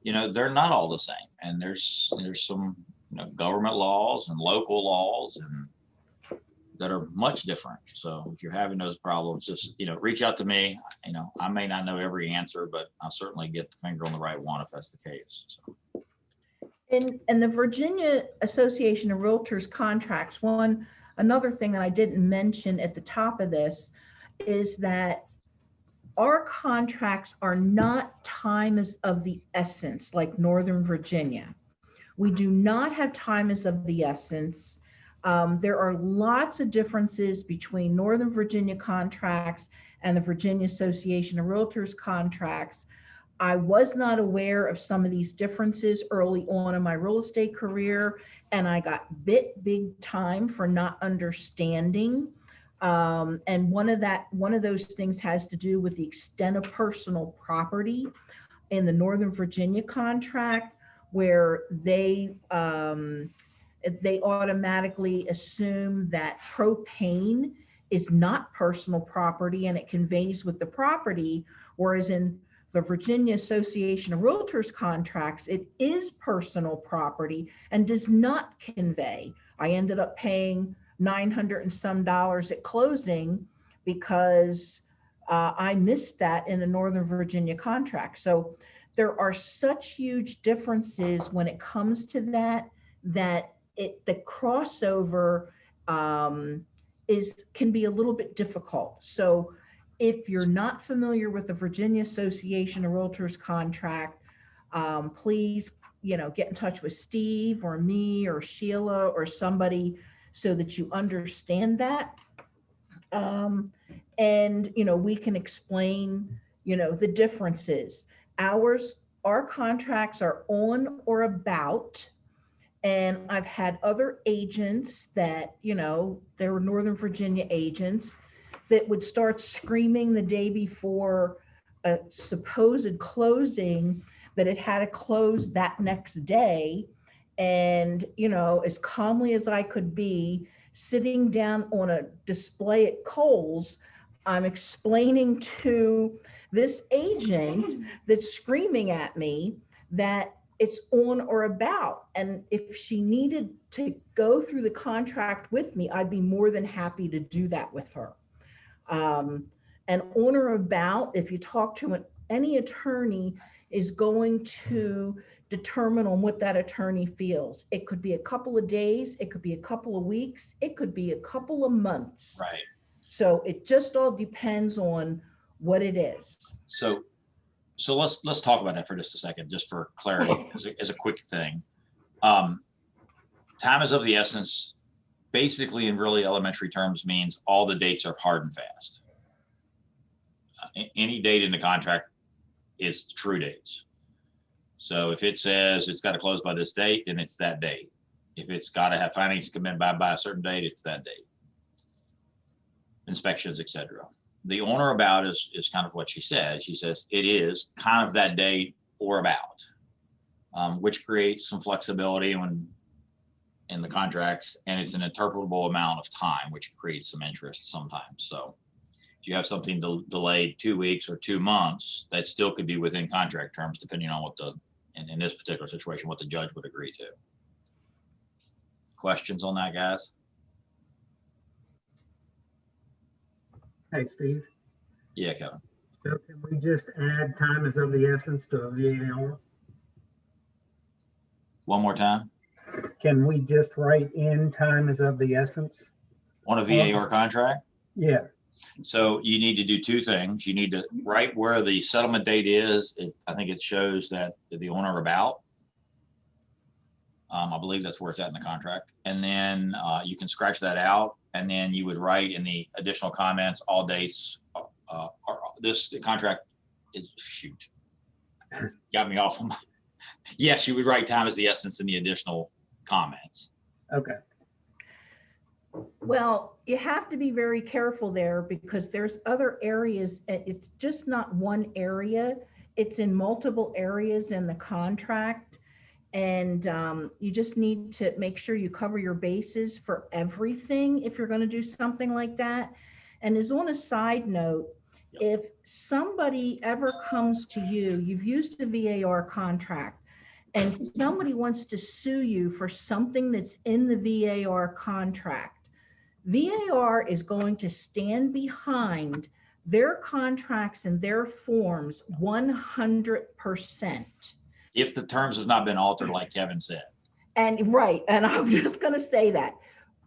they're not all the same. And there's some government laws and local laws and that are much different. So if you're having those problems, just reach out to me. I may not know every answer, but I'll certainly get the finger on the right one if that's the case. So. And the Virginia Association of Realtors contracts, another thing that I didn't mention at the top of this is that our contracts are not time is of the essence like Northern Virginia. We do not have time is of the essence. There are lots of differences between Northern Virginia contracts and the Virginia Association of Realtors contracts. I was not aware of some of these differences early on in my real estate career, and I got bit big time for not understanding. And one of those things has to do with the extent of personal property in the Northern Virginia contract, where they automatically assume that propane is not personal property and it conveys with the property, whereas in the Virginia Association of Realtors contracts, it is personal property and does not convey. I ended up paying $900 and some at closing because I missed that in the Northern Virginia contract. So there are such huge differences when it comes to that the crossover can be a little bit difficult. So if you're not familiar with the Virginia Association of Realtors contract, please, get in touch with Steve or me or Sheila or somebody so that you understand that. And, we can explain, the differences. Our contracts are on or about, and I've had other agents that, they were Northern Virginia agents that would start screaming the day before a supposed closing that it had to close that next day. And, as calmly as I could be, sitting down on a display at Kohl's, I'm explaining to this agent that's screaming at me that it's on or about. And if she needed to go through the contract with me, I'd be more than happy to do that with her. And on or about, if you talk to any attorney, is going to determine on what that attorney feels. It could be a couple of days, it could be a couple of weeks, it could be a couple of months. Right. So it just all depends on what it is. So let's talk about that for just a second, just for clarity, as a quick thing. Time is of the essence, basically in really elementary terms, means all the dates are hard and fast. Any date in the contract is true dates. So if it says it's got to close by this date, then it's that date. If it's got to have financing come in by a certain date, it's that date. Inspections, etc. The on or about is kind of what she said. She says it is kind of that date or about, which creates some flexibility in the contracts, and it's an interpretable amount of time, which creates some interest sometimes. So if you have something delayed 2 weeks or 2 months, that still could be within contract terms, depending on what in this particular situation, what the judge would agree to. Questions on that, guys? Hey, Steve. Yeah, Kevin. So can we just add time is of the essence to a VAR? One more time. Can we just write in time is of the essence? On a VAR contract? Yeah. So you need to do two things. You need to write where the settlement date is. I think it shows that the on or about. I believe that's where it's at in the contract. And then you can scratch that out. And then you would write in the additional comments, all dates, this contract is, shoot, got me off of my, yes, you would write time as the essence in the additional comments. Okay. Well, you have to be very careful there because there's other areas. It's just not one area. It's in multiple areas in the contract. And you just need to make sure you cover your bases for everything if you're going to do something like that. And as on a side note, if somebody ever comes to you, you've used a VAR contract, and somebody wants to sue you for something that's in the VAR contract, VAR is going to stand behind their contracts and their forms 100%. If the terms have not been altered, like Kevin said. And right, and I'm just going to say that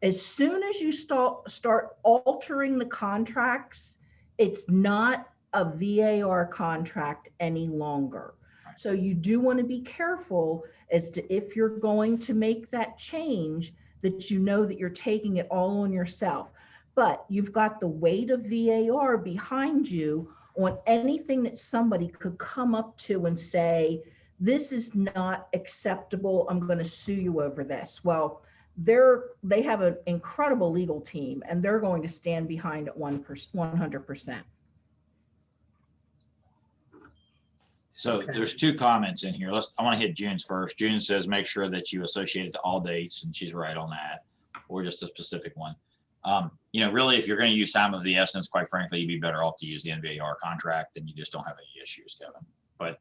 as soon as you start altering the contracts, it's not a VAR contract any longer. So you do want to be careful as to if you're going to make that change, that you know that you're taking it all on yourself. But you've got the weight of VAR behind you on anything that somebody could come up to and say, this is not acceptable, I'm going to sue you over this. Well, they have an incredible legal team, and they're going to stand behind it 100%. So Okay. There's two comments in here. I want to hit June's first. June says, make sure that you associate it to all dates, and she's right on that, or just a specific one. Really, if you're going to use time of the essence, quite frankly, you'd be better off to use the NVAR contract, and you just don't have any issues, Kevin. But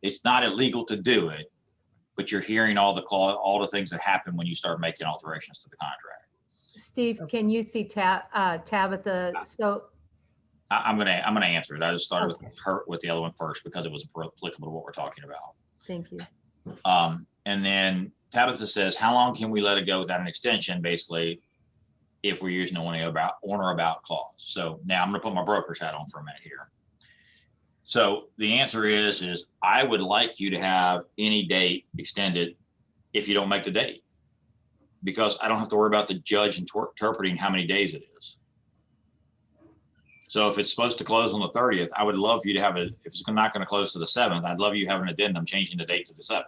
it's not illegal to do it, but you're hearing all the things that happen when you start making alterations to the contract. Steve, can you see Tabitha? So I'm gonna answer it. I just started with the other one first because it was applicable to what we're talking about. thank you. And then Tabitha says, how long can we let it go without an extension, basically, if we're using on or about clause? So now I'm gonna put my broker's hat on for a minute here. So the answer is I would like you to have any date extended if you don't make the date, because I don't have to worry about the judge interpreting how many days it is. So if it's supposed to close on the 30th, I would love for you to have if it's not going to close to the 7th, I'd love you to have an addendum changing the date to the 7th,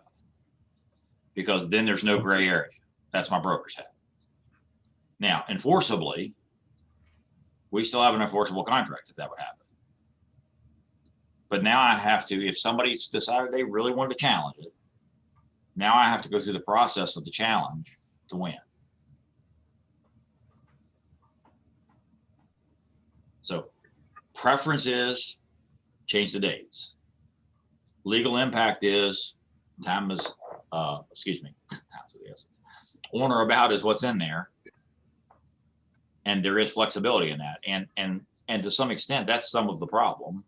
because then there's no gray area. That's my broker's hat. Now, enforceably, we still have an enforceable contract if that would happen. But now I have to, if somebody's decided they really wanted to challenge it, now I have to go through the process of the challenge to win. So preference is change the dates. Legal impact is time is, time of the essence. On or about is what's in there. And there is flexibility in that. And to some extent, that's some of the problem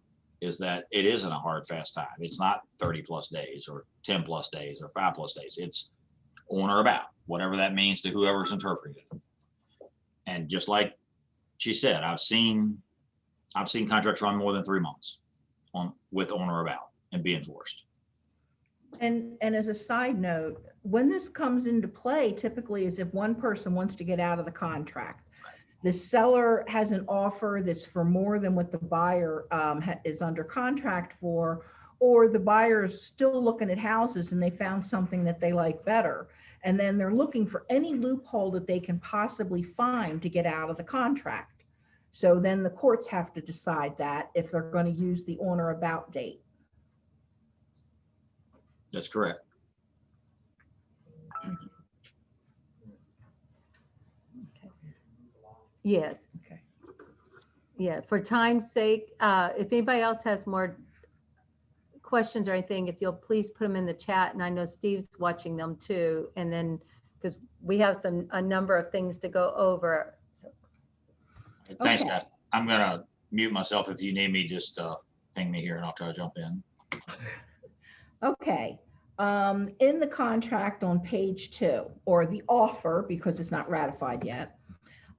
is that it isn't a hard, fast time. It's not 30+ days or 10+ days or 5+ days. It's on or about, whatever that means to whoever's interpreting it. And just like she said, I've seen contracts run more than 3 months with on or about and be enforced. And as a side note, when this comes into play, typically is if one person wants to get out of the contract. The seller has an offer that's for more than what the buyer is under contract for, or the buyer's still looking at houses and they found something that they like better. And then they're looking for any loophole that they can possibly find to get out of the contract. So then the courts have to decide that if they're going to use the on or about date. That's correct. Yes. Okay. Yeah, for time's sake, if anybody else has more questions or anything, if you'll please put them in the chat, and I know Steve's watching them too, and then because we have a number of things to go over. So. Thanks, Okay. guys. I'm gonna mute myself. If you need me, just ping me here and I'll try to jump in. Okay. In the contract on page 2, or the offer, because it's not ratified yet,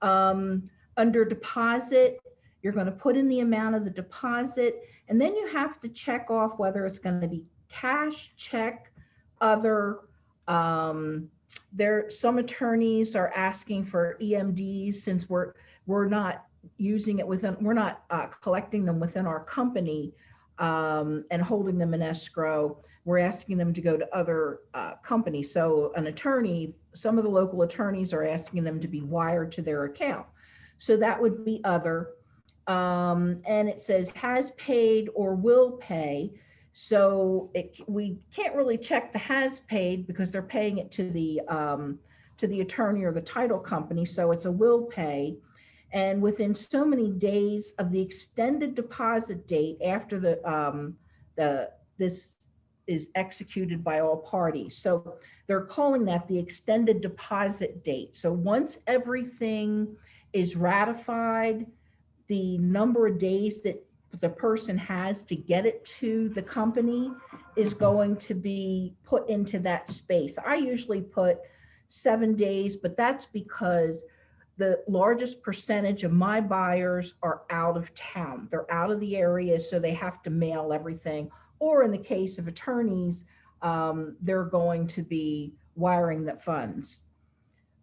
under deposit, you're going to put in the amount of the deposit, and then you have to check off whether it's going to be cash, check, other. Some attorneys are asking for EMDs since we're not using it within, we're not collecting them within our company and holding them in escrow. We're asking them to go to other companies. So an attorney, some of the local attorneys are asking them to be wired to their account. So that would be other. And it says has paid or will pay. So we can't really check the has paid because they're paying it to the attorney or the title company. So it's a will pay. And within so many days of the extended deposit date after this is executed by all parties. So they're calling that the extended deposit date. So once everything is ratified, the number of days that the person has to get it to the company is going to be put into that space. I usually put 7 days, but that's because the largest percentage of my buyers are out of town. They're out of the area, so they have to mail everything. Or in the case of attorneys, they're going to be wiring the funds.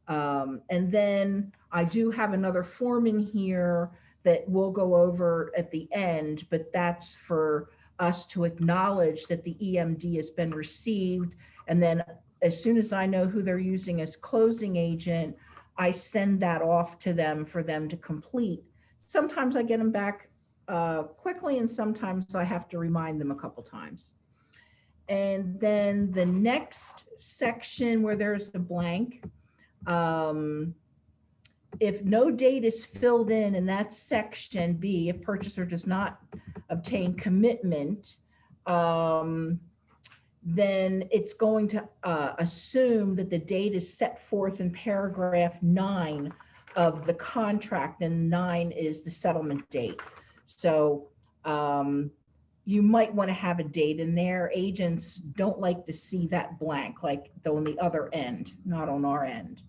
And then I do have another form in here that we'll go over at the end, but that's for us to acknowledge that the EMD has been received. And then as soon as I know who they're using as closing agent, I send that off to them for them to complete. Sometimes I get them back quickly, and sometimes I have to remind them a couple times. And then the next section where there's the blank, if no date is filled in that's section B, if purchaser does not obtain commitment, then it's going to assume that the date is set forth in paragraph 9 of the contract, and 9 is the settlement date. So you might want to have a date in there. Agents don't like to see that blank, like on the other end, not on our end.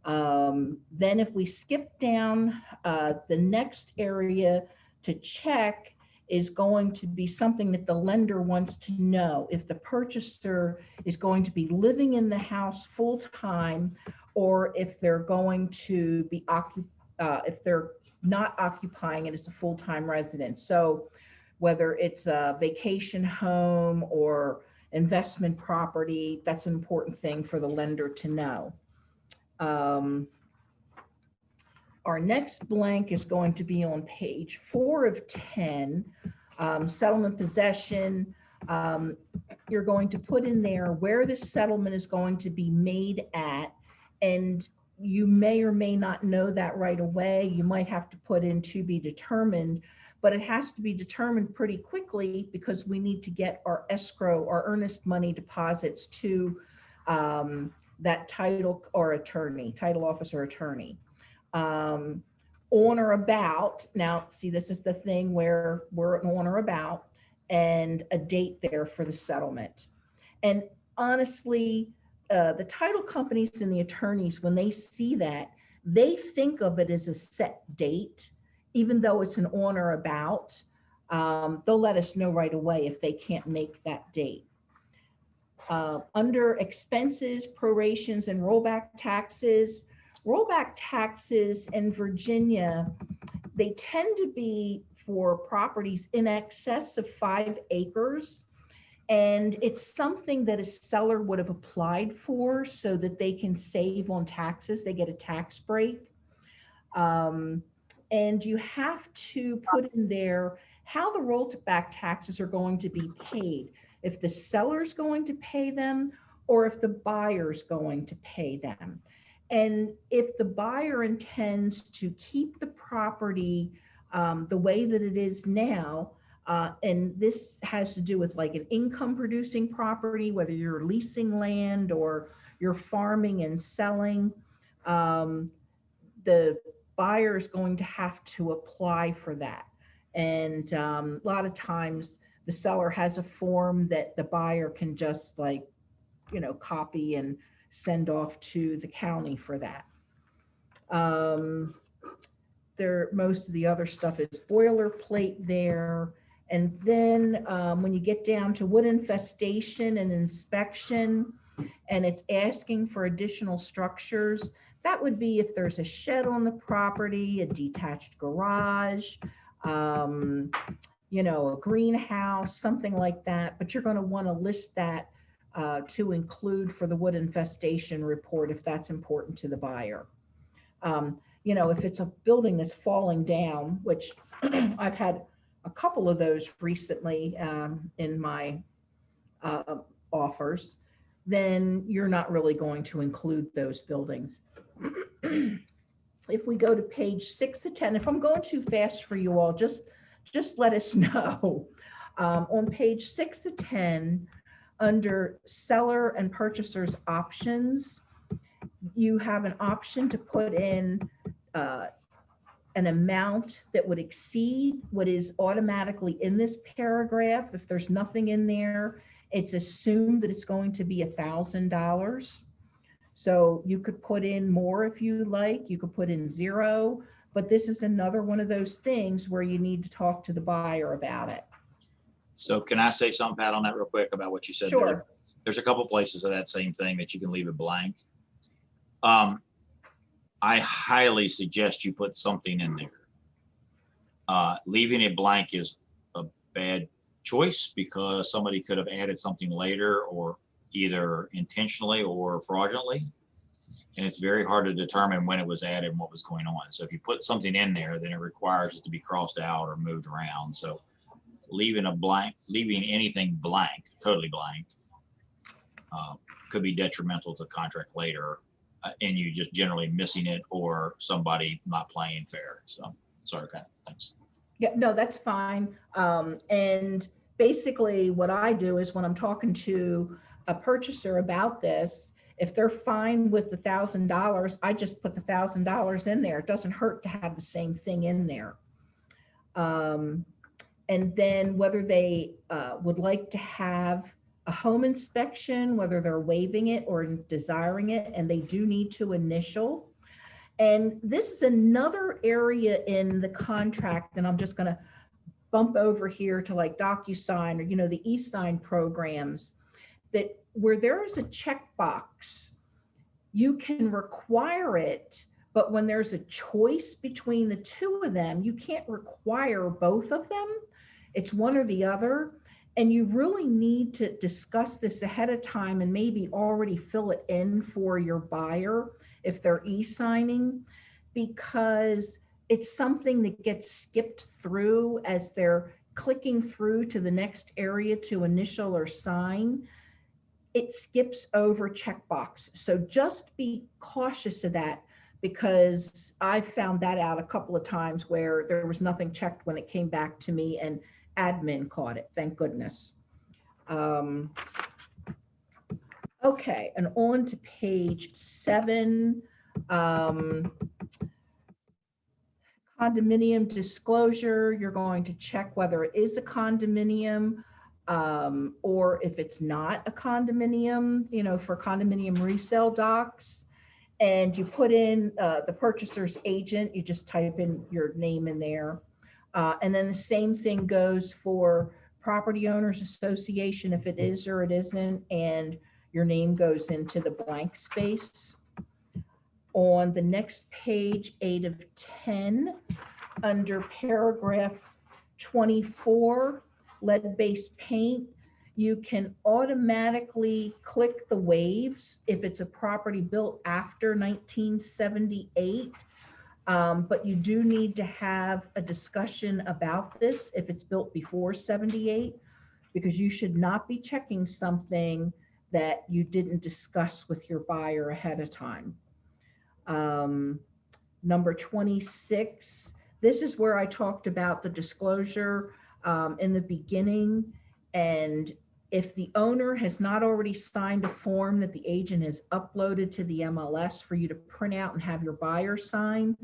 Then if we skip down, the next area to check is going to be something that the lender wants to know if the purchaser is going to be living in the house full time, or if they're going to be if they're not occupying it as a full-time residence. So whether it's a vacation home or investment property, that's an important thing for the lender to know. Our next blank is going to be on page 4 of 10, settlement possession. You're going to put in there where the settlement is going to be made at, and you may or may not know that right away. You might have to put in to be determined, but it has to be determined pretty quickly because we need to get our escrow, our earnest money deposits to that title or attorney, title officer attorney. on or about. Now, see, this is the thing where we're on or about, and a date there for the settlement. And honestly, the title companies and the attorneys, when they see that, they think of it as a set date, even though it's an on or about. They'll let us know right away if they can't make that date. Under expenses, prorations, and rollback taxes in Virginia, they tend to be for properties in excess of 5 acres. And it's something that a seller would have applied for so that they can save on taxes. They get a tax break. And you have to put in there how the rollback taxes are going to be paid. If the seller's going to pay them or if the buyer's going to pay them. And if the buyer intends to keep the property the way that it is now, and this has to do with like an income producing property, whether you're leasing land or you're farming and selling, the buyer is going to have to apply for that. And a lot of times the seller has a form that the buyer can just like, copy and send off to the county for that. Most of the other stuff is boilerplate there. And then when you get down to wood infestation and inspection, and it's asking for additional structures, that would be if there's a shed on the property, a detached garage, a greenhouse, something like that. But you're going to want to list that to include for the wood infestation report if that's important to the buyer. If it's a building that's falling down, which I've had a couple of those recently in my offers, then you're not really going to include those buildings. If we go to page 6 to 10, if I'm going too fast for you all, just let us know. On page 6 to 10, under seller and purchaser's options, you have an option to put in an amount that would exceed what is automatically in this paragraph. If there's nothing in there, it's assumed that it's going to be $1,000. So you could put in more if you like, you could put in 0, but this is another one of those things where you need to talk to the buyer about it. So can I say something, Pat, on that real quick about what you said? Sure. There's a couple places of that same thing that you can leave it blank. I highly suggest you put something in there. Leaving it blank is a bad choice because somebody could have added something later, or either intentionally or fraudulently. And it's very hard to determine when it was added and what was going on. So if you put something in there, then it requires it to be crossed out or moved around. So leaving anything blank, totally blank, could be detrimental to the contract later, and you just generally missing it or somebody not playing fair. So sorry, Pat. Thanks. Yeah, no, that's fine. And basically what I do is when I'm talking to a purchaser about this, if they're fine with the $1,000, I just put the $1,000 in there. It doesn't hurt to have the same thing in there. And then whether they would like to have a home inspection, whether they're waiving it or desiring it, and they do need to initial. And this is another area in the contract, and I'm just going to bump over here to like DocuSign or, the e-sign programs, that where there is a checkbox, you can require it, but when there's a choice between the two of them, you can't require both of them. It's one or the other. And you really need to discuss this ahead of time and maybe already fill it in for your buyer if they're e-signing, because it's something that gets skipped through as they're clicking through to the next area to initial or sign. It skips over checkbox. So just be cautious of that, because I found that out a couple of times where there was nothing checked when it came back to me and admin caught it, thank goodness. Okay, and on to page 7. Condominium disclosure, you're going to check whether it is a condominium, or if it's not a condominium, for condominium resale docs. And you put in the purchaser's agent, you just type in your name in there. And then the same thing goes for property owners association, if it is or it isn't, and your name goes into the blank space. On the next page, 8 of 10, under paragraph 24, lead-based paint, you can automatically click the waves if it's a property built after 1978. But you do need to have a discussion about this if it's built before 78, because you should not be checking something that you didn't discuss with your buyer ahead of time. Number 26, this is where I talked about the disclosure in the beginning. And if the owner has not already signed a form that the agent has uploaded to the MLS for you to print out and have your buyer sign,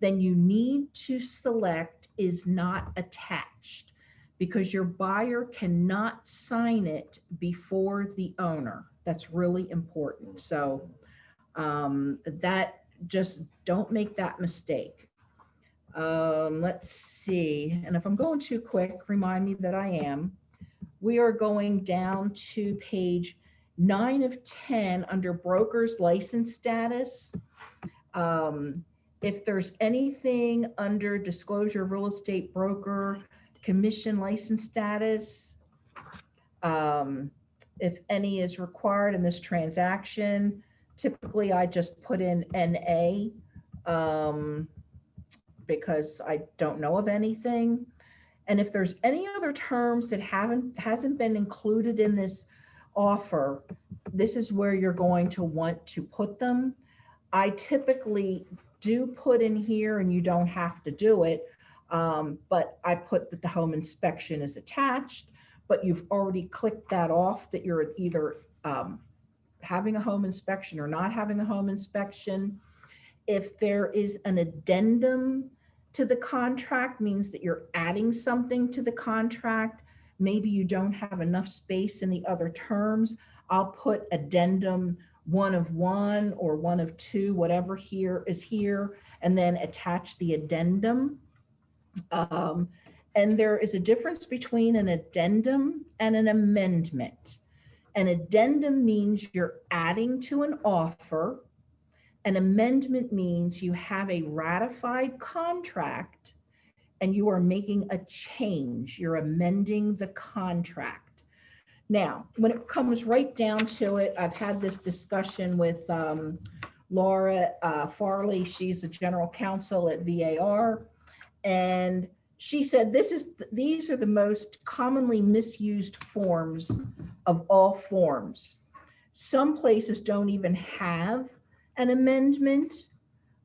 then you need to select is not attached, because your buyer cannot sign it before the owner. That's really important. So that, just don't make that mistake. Let's see. And if I'm going too quick, remind me that I am. We are going down to page 9 of 10 under broker's license status. If there's anything under disclosure of real estate broker, commission license status, if any is required in this transaction, typically I just put in NA because I don't know of anything. And if there's any other terms that hasn't been included in this offer, this is where you're going to want to put them. I typically do put in here, and you don't have to do it, but I put that the home inspection is attached, but you've already clicked that off, that you're either having a home inspection or not having a home inspection. If there is an addendum to the contract, means that you're adding something to the contract. Maybe you don't have enough space in the other terms. I'll put addendum 1 of 1 or 1 of 2, whatever here is here, and then attach the addendum. And there is a difference between an addendum and an amendment. An addendum means you're adding to an offer. An amendment means you have a ratified contract and you are making a change. You're amending the contract. Now, when it comes right down to it, I've had this discussion with Laura Farley. She's a general counsel at VAR. And she said, these are the most commonly misused forms of all forms. Some places don't even have an amendment,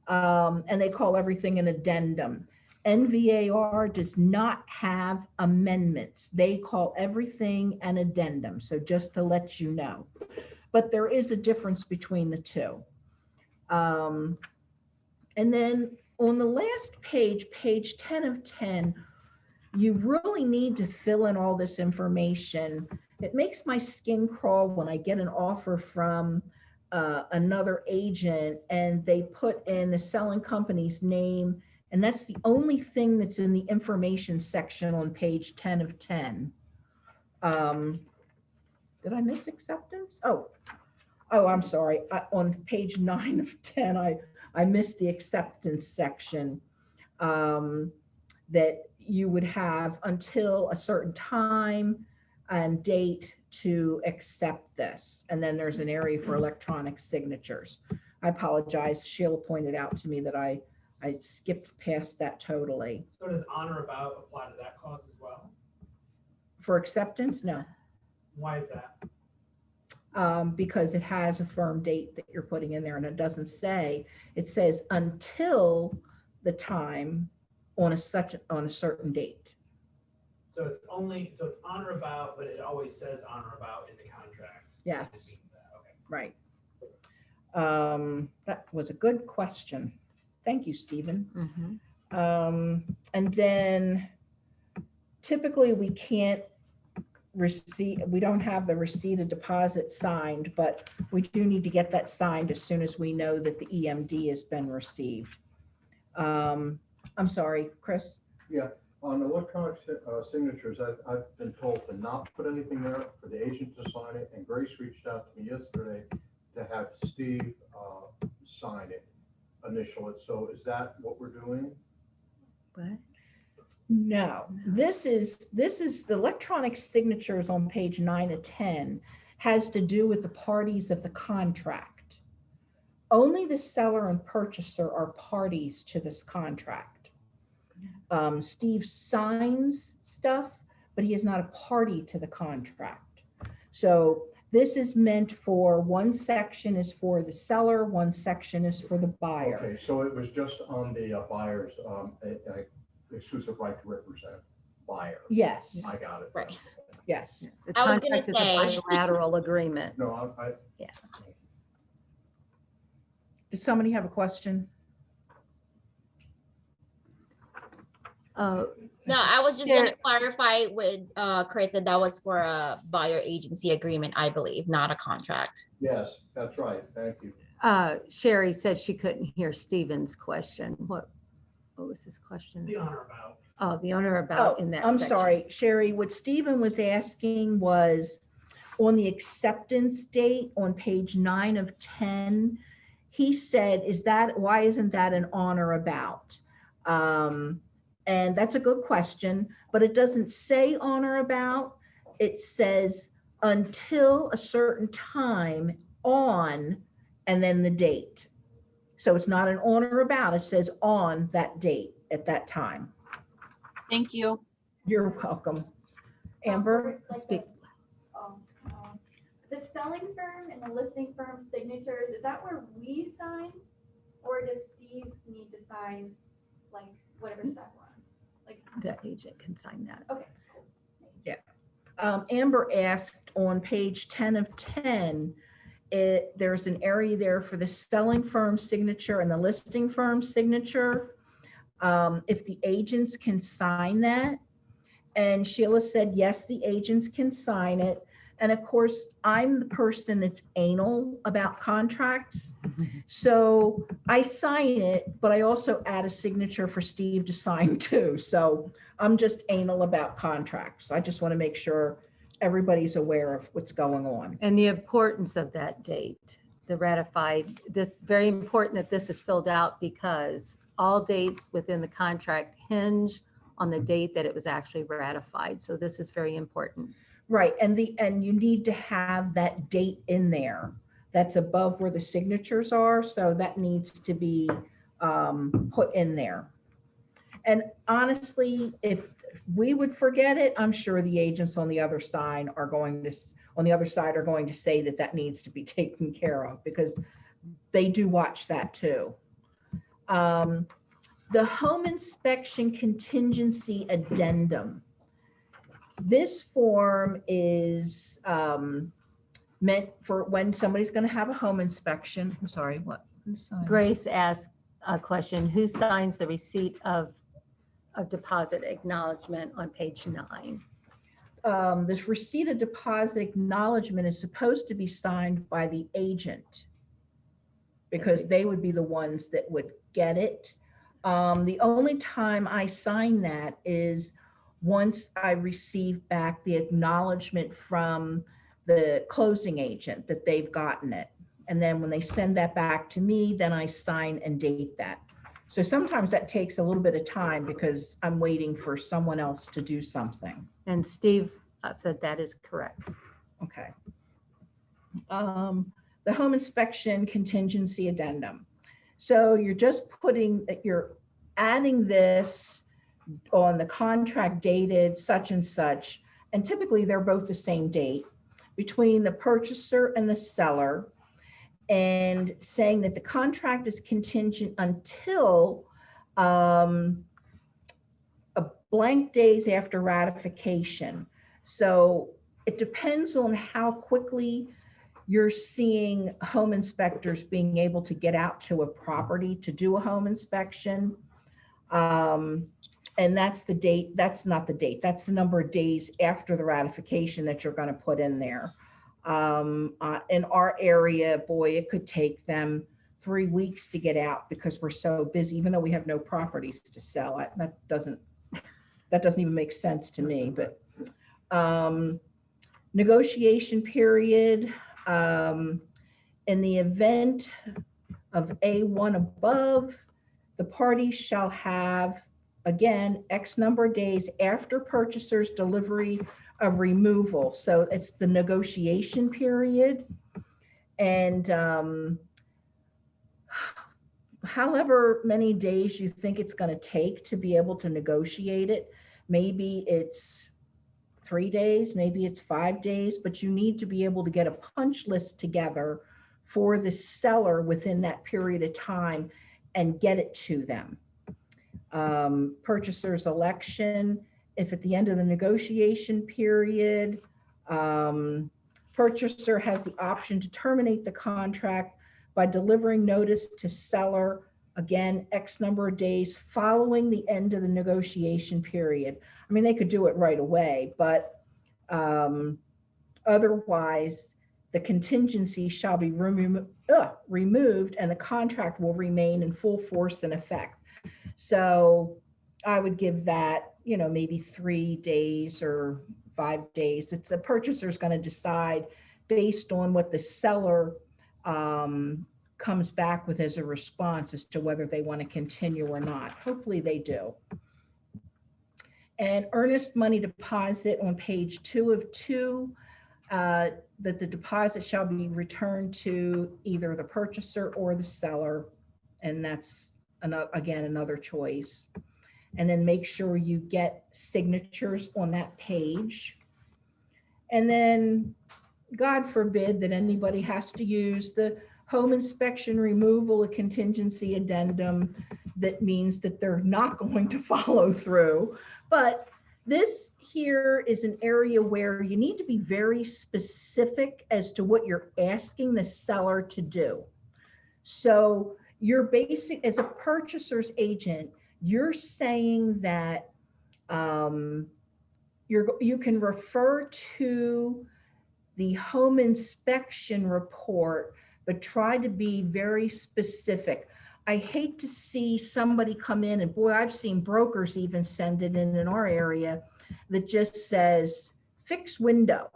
and they call everything an addendum. NVAR does not have amendments. They call everything an addendum. So just to let you know, but there is a difference between the two. And then on the last page, page 10 of 10, you really need to fill in all this information. It makes my skin crawl when I get an offer from another agent and they put in the selling company's name, and that's the only thing that's in the information section on page 10 of 10. Did I miss acceptance? Oh, I'm sorry. On page 9 of 10, I missed the acceptance section, that you would have until a certain time and date to accept this. And then there's an area for electronic signatures. I apologize. Sheila pointed out to me that I skipped past that totally. So does honor about apply to that clause as well? For acceptance, no. Why is that? Because it has a firm date that you're putting in there, and it doesn't say, it says until the time on a certain date. So it's honor about, but it always says honor about in the contract. Yes. Okay. Right. That was a good question. Thank you, Stephen. And then typically we can't we don't have the receipt of deposit signed, but we do need to get that signed as soon as we know that the EMD has been received. I'm sorry, Chris? Yeah, on electronic signatures, I've been told to not put anything there, for the agent to sign it, and Grace reached out to me yesterday to have Steve sign it, initial it. So is that what we're doing? What? No, this is the electronic signatures on page 9 of 10 has to do with the parties of the contract. Only the seller and purchaser are parties to this contract. Steve signs stuff, but he is not a party to the contract. So this is meant for, one section is for the seller, one section is for the buyer. Okay, so it was just on the buyer's exclusive right to represent buyer. Yes, I got it. Right. yes. The I was gonna contract is say- a bilateral agreement. No, Yeah. Does somebody have a question? Oh, No, I was just Here- gonna clarify with Chris that was for a buyer agency agreement, I believe, not a contract. yes, that's right. Thank you. Sherry said she couldn't hear Stephen's question. What was his question? The honor about. Oh, the owner about in that I'm section. sorry, Sherry, what Stephen was asking was on the acceptance date on page 9 of 10, he said, why isn't that an on or about? And that's a good question, but it doesn't say on or about. It says until a certain time on, and then the date. So it's not an on or about, it says on that date at that time. Thank you. You're welcome. Amber? Speak. The selling firm and the listing firm signatures, is that where we sign? Or does Steve need to sign like whatever side we're on? Like, The agent can sign that. okay. Amber asked on page 10 of 10, there's an area there for the selling firm signature and the listing firm signature. If the agents can sign that. And Sheila said, yes, the agents can sign it. And of course, I'm the person that's anal about contracts. So I sign it, but I also add a signature for Steve to sign too. So I'm just anal about contracts. I just want to make sure everybody's aware of what's going on. And the importance of that date, the ratified, this very important that this is filled out because all dates within the contract hinge on the date that it was actually ratified. So this is very important. Right, and you need to have that date in there. That's above where the signatures are, so that needs to be put in there. And honestly, if we would forget it, I'm sure the agents on the other side are going to say that that needs to be taken care of because they do watch that too. The home inspection contingency addendum. This form is meant for when somebody's going to have a home inspection. I'm sorry, what? Who signs? Grace asked a question, who signs the receipt of deposit acknowledgement on page 9? This receipt of deposit acknowledgement is supposed to be signed by the agent because they would be the ones that would get it. The only time I sign that is once I receive back the acknowledgement from the closing agent that they've gotten it. And then when they send that back to me, then I sign and date that. So sometimes that takes a little bit of time because I'm waiting for someone else to do something. And Steve said that is correct. Okay. The home inspection contingency addendum. So you're adding this on the contract dated such and such, and typically they're both the same date, between the purchaser and the seller, and saying that the contract is contingent until a blank days after ratification. So it depends on how quickly you're seeing home inspectors being able to get out to a property to do a home inspection. And that's the date, that's not the date, that's the number of days after the ratification that you're going to put in there. In our area, boy, it could take them 3 weeks to get out because we're so busy, even though we have no properties to sell. That doesn't even make sense to me. But negotiation period, in the event of A1 above, the parties shall have, again, X number of days after purchaser's delivery of removal. So it's the negotiation period. And however many days you think it's going to take to be able to negotiate it, maybe it's 3 days, maybe it's 5 days, but you need to be able to get a punch list together for the seller within that period of time and get it to them. Purchaser's election, if at the end of the negotiation period, purchaser has the option to terminate the contract by delivering notice to seller, again, X number of days following the end of the negotiation period. I mean, they could do it right away, but otherwise, the contingency shall be removed and the contract will remain in full force and effect. So I would give that, maybe 3 days or 5 days. It's the purchaser's going to decide based on what the seller comes back with as a response as to whether they want to continue or not. Hopefully they do. And earnest money deposit on page 2 of 2, that the deposit shall be returned to either the purchaser or the seller. And that's, again, another choice. And then make sure you get signatures on that page. And then, God forbid that anybody has to use the home inspection removal, a contingency addendum that means that they're not going to follow through. But this here is an area where you need to be very specific as to what you're asking the seller to do. So you're basic, as a purchaser's agent, you're saying that you can refer to the home inspection report, but try to be very specific. I hate to see somebody come in, and boy, I've seen brokers even send it in our area that just says, fix window.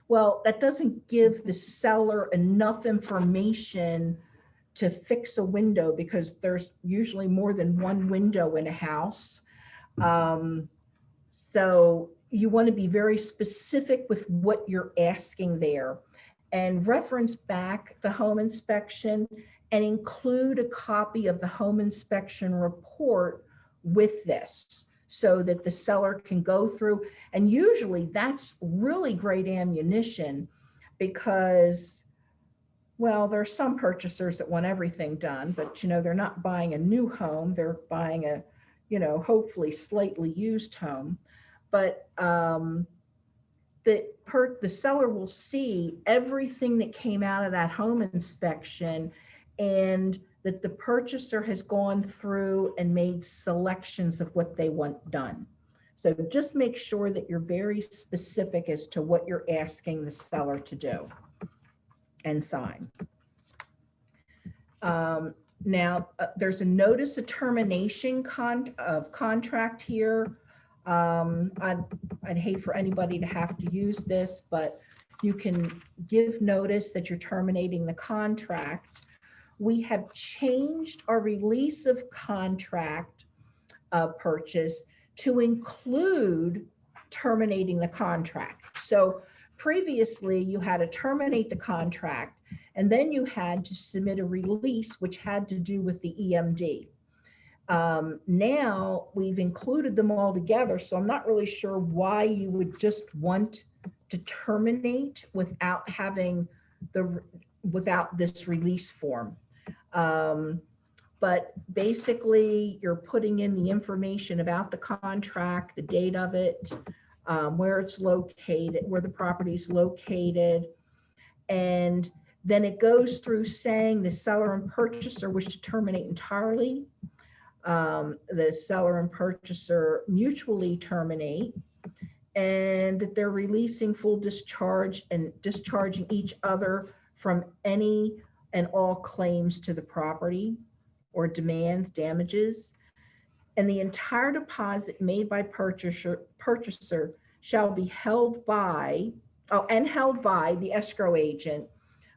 Well, that doesn't give the seller enough information to fix a window because there's usually more than one window in a house. So you want to be very specific with what you're asking there and reference back the home inspection and include a copy of the home inspection report with this so that the seller can go through. And usually that's really great ammunition because, well, there are some purchasers that want everything done, but they're not buying a new home. They're buying a, hopefully slightly used home. But the seller will see everything that came out of that home inspection and that the purchaser has gone through and made selections of what they want done. So just make sure that you're very specific as to what you're asking the seller to do and sign. Now, there's a notice of termination contract here. I'd hate for anybody to have to use this, but you can give notice that you're terminating the contract. We have changed our release of contract purchase to include terminating the contract. So previously you had to terminate the contract and then you had to submit a release which had to do with the EMD. Now we've included them all together, so I'm not really sure why you would just want to terminate without having without this release form. But basically you're putting in the information about the contract, the date of it, where it's located, where the property is located, and then it goes through saying the seller and purchaser wish to terminate entirely. the seller and purchaser mutually terminate, and that they're releasing full discharge and discharging each other from any and all claims to the property or demands, damages. And the entire deposit made by purchaser shall be held by, held by the escrow agent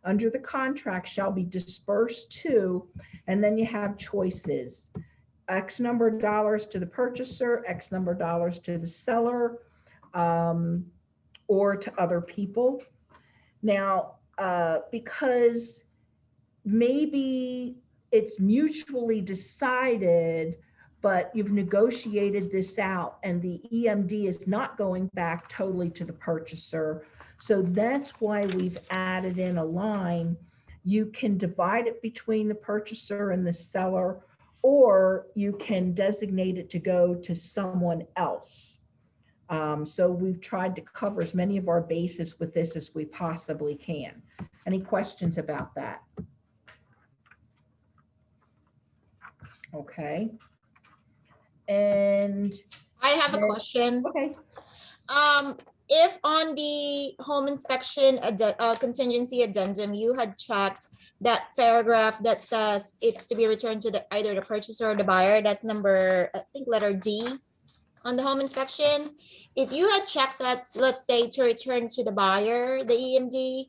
under the contract shall be dispersed to, and then you have choices. X number of dollars to the purchaser, X number of dollars to the seller, or to other people. Now, because maybe it's mutually decided, but you've negotiated this out and the EMD is not going back totally to the purchaser. So that's why we've added in a line. You can divide it between the purchaser and the seller, or you can designate it to go to someone else. So we've tried to cover as many of our bases with this as we possibly can. Any questions about that? Okay. And I have a question. okay. If on the home inspection contingency addendum, you had checked that paragraph that says it's to be returned to either the purchaser or the buyer, that's number, I think letter D on the home inspection. If you had checked that, let's say to return to the buyer, the EMD,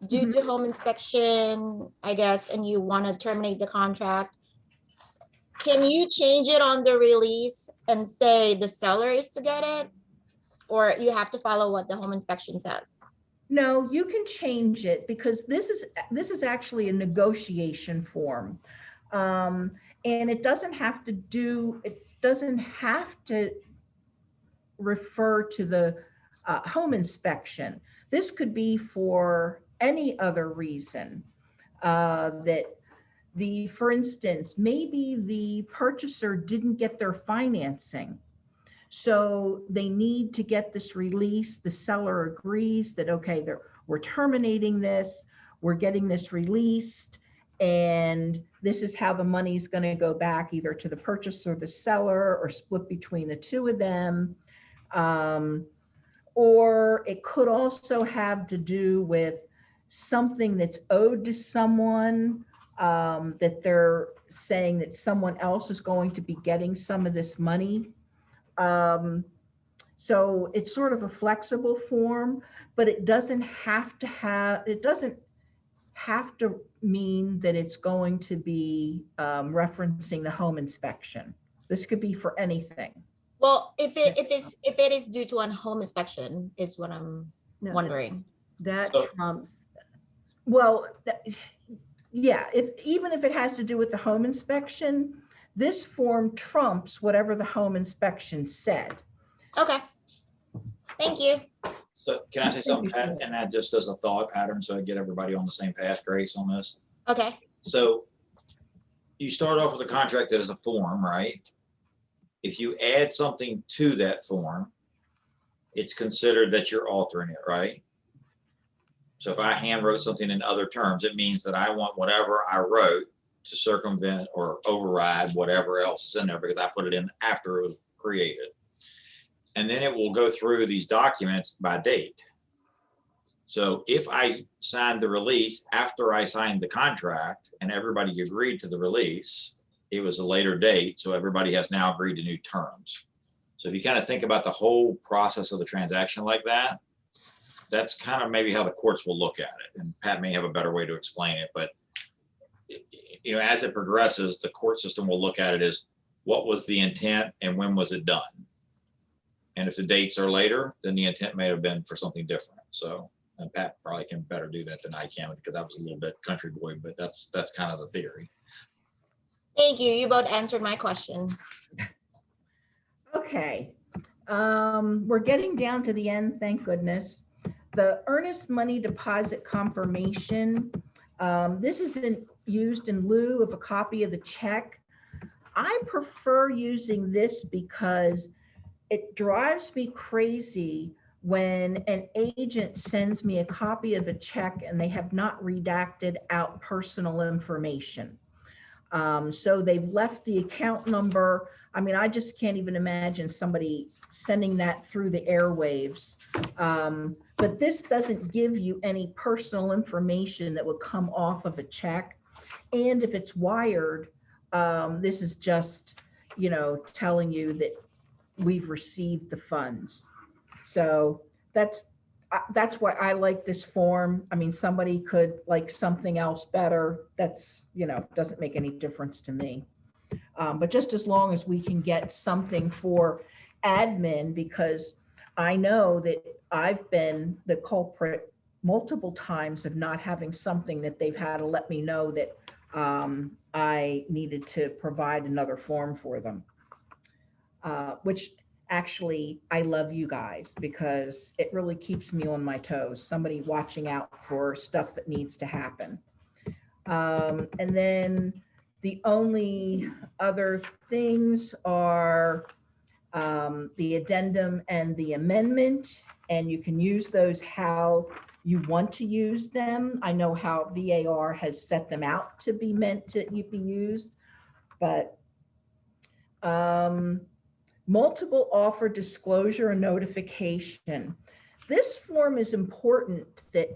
due to home inspection, I guess, and you want to terminate the contract, can you change it on the release and say the seller is to get it? Or you have to follow what the home inspection says? No, you can change it because this is actually a negotiation form. And it doesn't have to refer to the home inspection. This could be for any other reason for instance, maybe the purchaser didn't get their financing. So they need to get this release. The seller agrees that, okay, we're terminating this, we're getting this released, and this is how the money is going to go back either to the purchaser or the seller or split between the two of them. Or it could also have to do with something that's owed to someone, that they're saying that someone else is going to be getting some of this money. So it's sort of a flexible form, but it doesn't have to mean that it's going to be referencing the home inspection. This could be for anything. Well, if it is due to a home inspection is what I'm wondering. That trumps. Well, yeah, even if it has to do with the home inspection, this form trumps whatever the home inspection said. Okay. Thank you. So can I say something, Pat, and that just as a thought pattern, so I get everybody on the same path, Grace, on this? Okay. So you start off with a contract that is a form, right? If you add something to that form, it's considered that you're altering it, right? So if I hand wrote something in other terms, it means that I want whatever I wrote to circumvent or override whatever else is in there because I put it in after it was created. And then it will go through these documents by date. So if I signed the release after I signed the contract and everybody agreed to the release, it was a later date. So everybody has now agreed to new terms. So if you kind of think about the whole process of the transaction like that, that's kind of maybe how the courts will look at it. And Pat may have a better way to explain it, but you know, as it progresses, the court system will look at it as what was the intent and when was it done? And if the dates are later, then the intent may have been for something different. So, and Pat probably can better do that than I can because I was a little bit country boy, but that's kind of the theory. Thank you. You both answered my question. Okay. We're getting down to the end, thank goodness. The earnest money deposit confirmation. This isn't used in lieu of a copy of the check. I prefer using this because it drives me crazy when an agent sends me a copy of a check and they have not redacted out personal information. So they've left the account number. I mean, I just can't even imagine somebody sending that through the airwaves. But this doesn't give you any personal information that would come off of a check. And if it's wired, this is just, telling you that we've received the funds. So that's why I like this form. I mean, somebody could like something else better. That's, doesn't make any difference to me. But just as long as we can get something for admin, because I know that I've been the culprit multiple times of not having something that they've had to let me know that I needed to provide another form for them, which actually, I love you guys because it really keeps me on my toes, somebody watching out for stuff that needs to happen. And then the only other things are the addendum and the amendment, and you can use those how you want to use them. I know how VAR has set them out to be meant to be used, but multiple offer disclosure and notification. This form is important that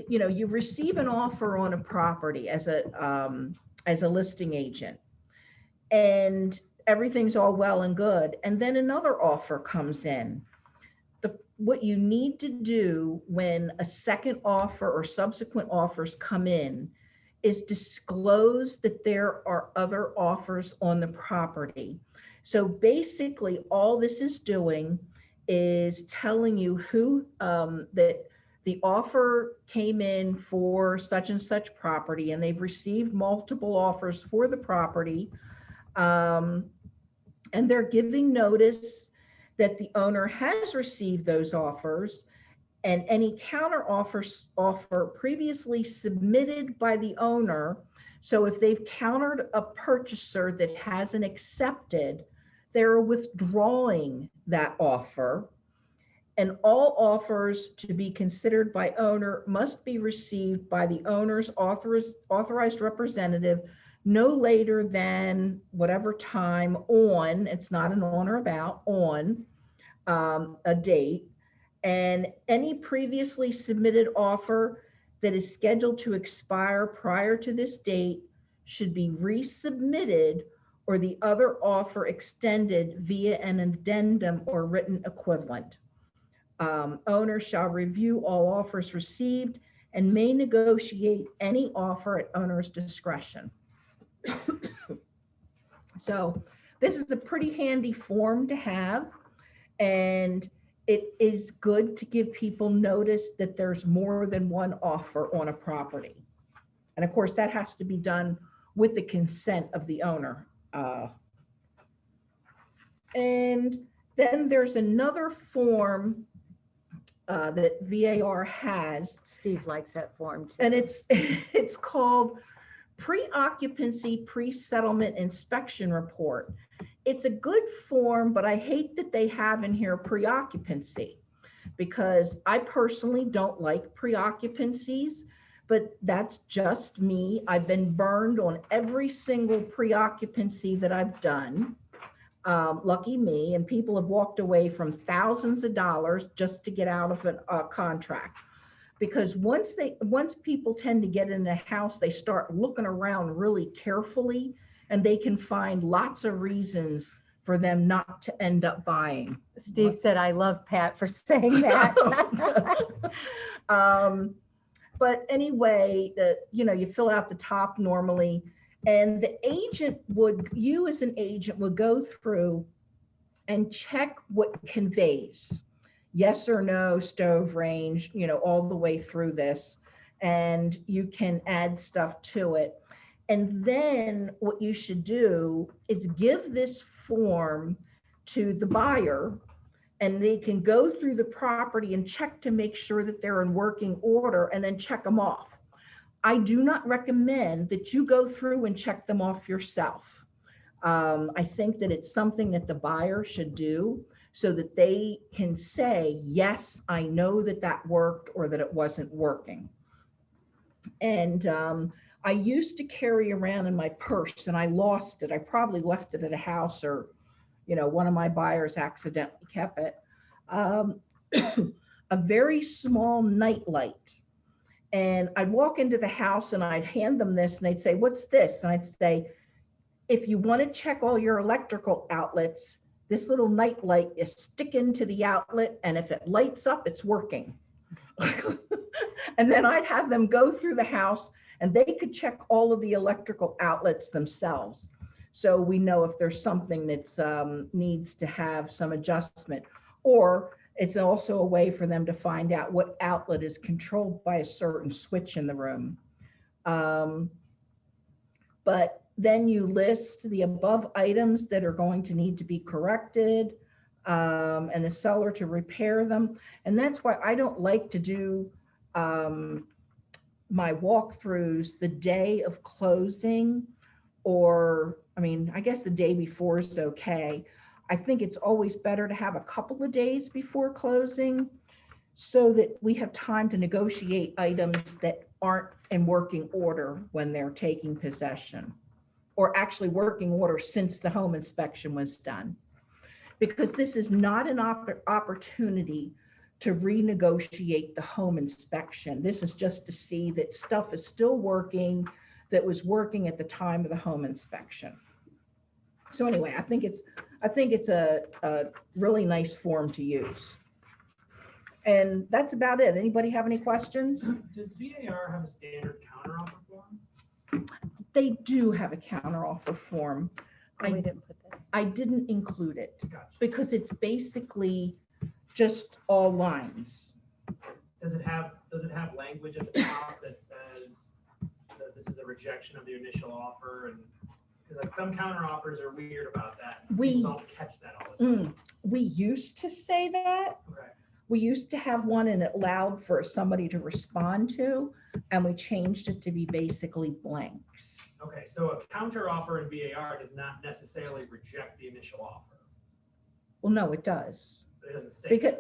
you receive an offer on a property as a listing agent, and everything's all well and good. And then another offer comes in. What you need to do when a second offer or subsequent offers come in is disclose that there are other offers on the property. So basically, all this is doing is telling you who that the offer came in for such and such property, and they've received multiple offers for the property, and they're giving notice that the owner has received those offers, and any counter offer previously submitted by the owner. So if they've countered a purchaser that hasn't accepted, they're withdrawing that offer. And all offers to be considered by owner must be received by the owner's authorized representative no later than whatever time on, it's not an on or about, on a date. And any previously submitted offer that is scheduled to expire prior to this date should be resubmitted, or the other offer extended via an addendum or written equivalent. Owner shall review all offers received and may negotiate any offer at owner's discretion. So this is a pretty handy form to have, and it is good to give people notice that there's more than one offer on a property. And of course, that has to be done with the consent of the owner. And then there's another form that VAR has. Steve likes that form too. And it's called Pre-Occupancy Pre-Settlement Inspection Report. It's a good form, but I hate that they have in here pre-occupancy, because I personally don't like pre-occupancies, but that's just me. I've been burned on every single pre-occupancy that I've done. Lucky me, and people have walked away from thousands of dollars just to get out of a contract. Because once people tend to get in the house, they start looking around really carefully, and they can find lots of reasons for them not to end up buying. Steve said, I love Pat for saying that. But anyway, you fill out the top normally, and the agent you as an agent would go through and check what conveys. Yes or no, stove range, all the way through this, and you can add stuff to it. And then what you should do is give this form to the buyer, and they can go through the property and check to make sure that they're in working order, and then check them off. I do not recommend that you go through and check them off yourself. I think that it's something that the buyer should do, so that they can say, yes, I know that worked, or that it wasn't working. And I used to carry around in my purse and I lost it. I probably left it at a house, or, one of my buyers accidentally kept it. A very small night light. And I'd walk into the house and I'd hand them this and they'd say, "What's this?" And I'd say, "If you want to check all your electrical outlets, this little night light is sticking to the outlet, and if it lights up, it's working." And then I'd have them go through the house and they could check all of the electrical outlets themselves. So we know if there's something that's needs to have some adjustment, or it's also a way for them to find out what outlet is controlled by a certain switch in the room. But then you list the above items that are going to need to be corrected, and the seller to repair them. And that's why I don't like to do my walkthroughs the day of closing, or, I guess the day before is okay. I think it's always better to have a couple of days before closing so that we have time to negotiate items that aren't in working order when they're taking possession, or actually working order since the home inspection was done. Because this is not an opportunity to renegotiate the home inspection. This is just to see that stuff is still working that was working at the time of the home inspection. So anyway, I think it's a really nice form to use. And that's about it. Anybody have any questions? Does VAR have a standard counteroffer form? They do have a counteroffer form. Oh, we didn't put that. I didn't include it Gotcha. because it's basically just all lines. Does it have language at the top that says that this is a rejection of the initial offer? And because like some counteroffers are weird about that. People don't catch that all the time. We used to say that. Okay. We used to have one and it allowed for somebody to respond to, and we changed it to be basically blanks. Okay, so a counteroffer in VAR does not necessarily reject the initial offer. Well, no, it does. But it doesn't say Because,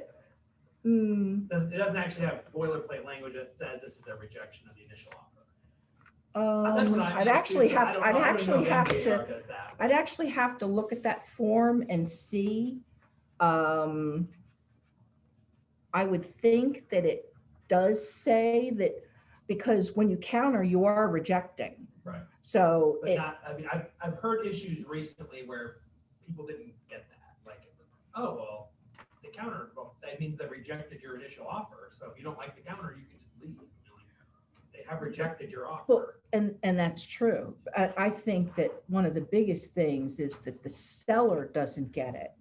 that. It doesn't actually have boilerplate language that says this is a rejection of the initial offer. That's what I'm I'd used to, actually so I have, don't- I'd I don't actually know if have VAR to, does that. I'd actually have to look at that form and see. I would think that it does say that, because when you counter, you are rejecting. Right. So But not, I've heard issues recently where people didn't get that. Like it was, oh, well, the counter, well, that means they rejected your initial offer. So if you don't like the counter, you can just leave. They have rejected your offer. Well, and that's true. I think that one of the biggest things is that the seller doesn't get it,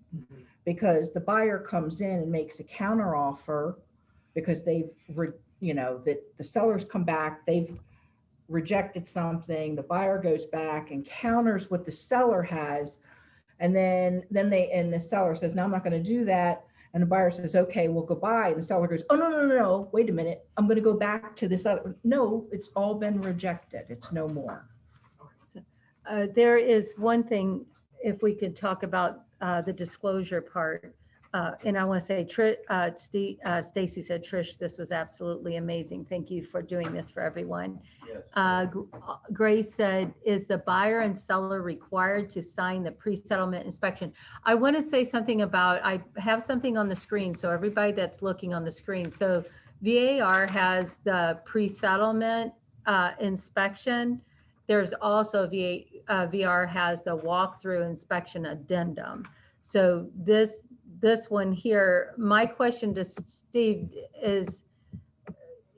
because the buyer comes in and makes a counter offer because they've, that the sellers come back, they've rejected something, the buyer goes back and counters what the seller has. And then the seller says, "No, I'm not going to do that." And the buyer says, "Okay, well, goodbye." And the seller goes, "Oh, no, wait a minute. I'm going to go back to this other." No, it's all been rejected. It's no more. There is one thing, if we could talk about the disclosure part. And I want to say, Stacy said, "Trish, this was absolutely amazing. Thank you for doing this for everyone." Yes. Grace said, "Is the buyer and seller required to sign the pre-settlement inspection?" I want to say something about, I have something on the screen, so everybody that's looking on the screen. So VAR has the pre-settlement inspection. There's also VR has the walkthrough inspection addendum. So this one here, my question to Steve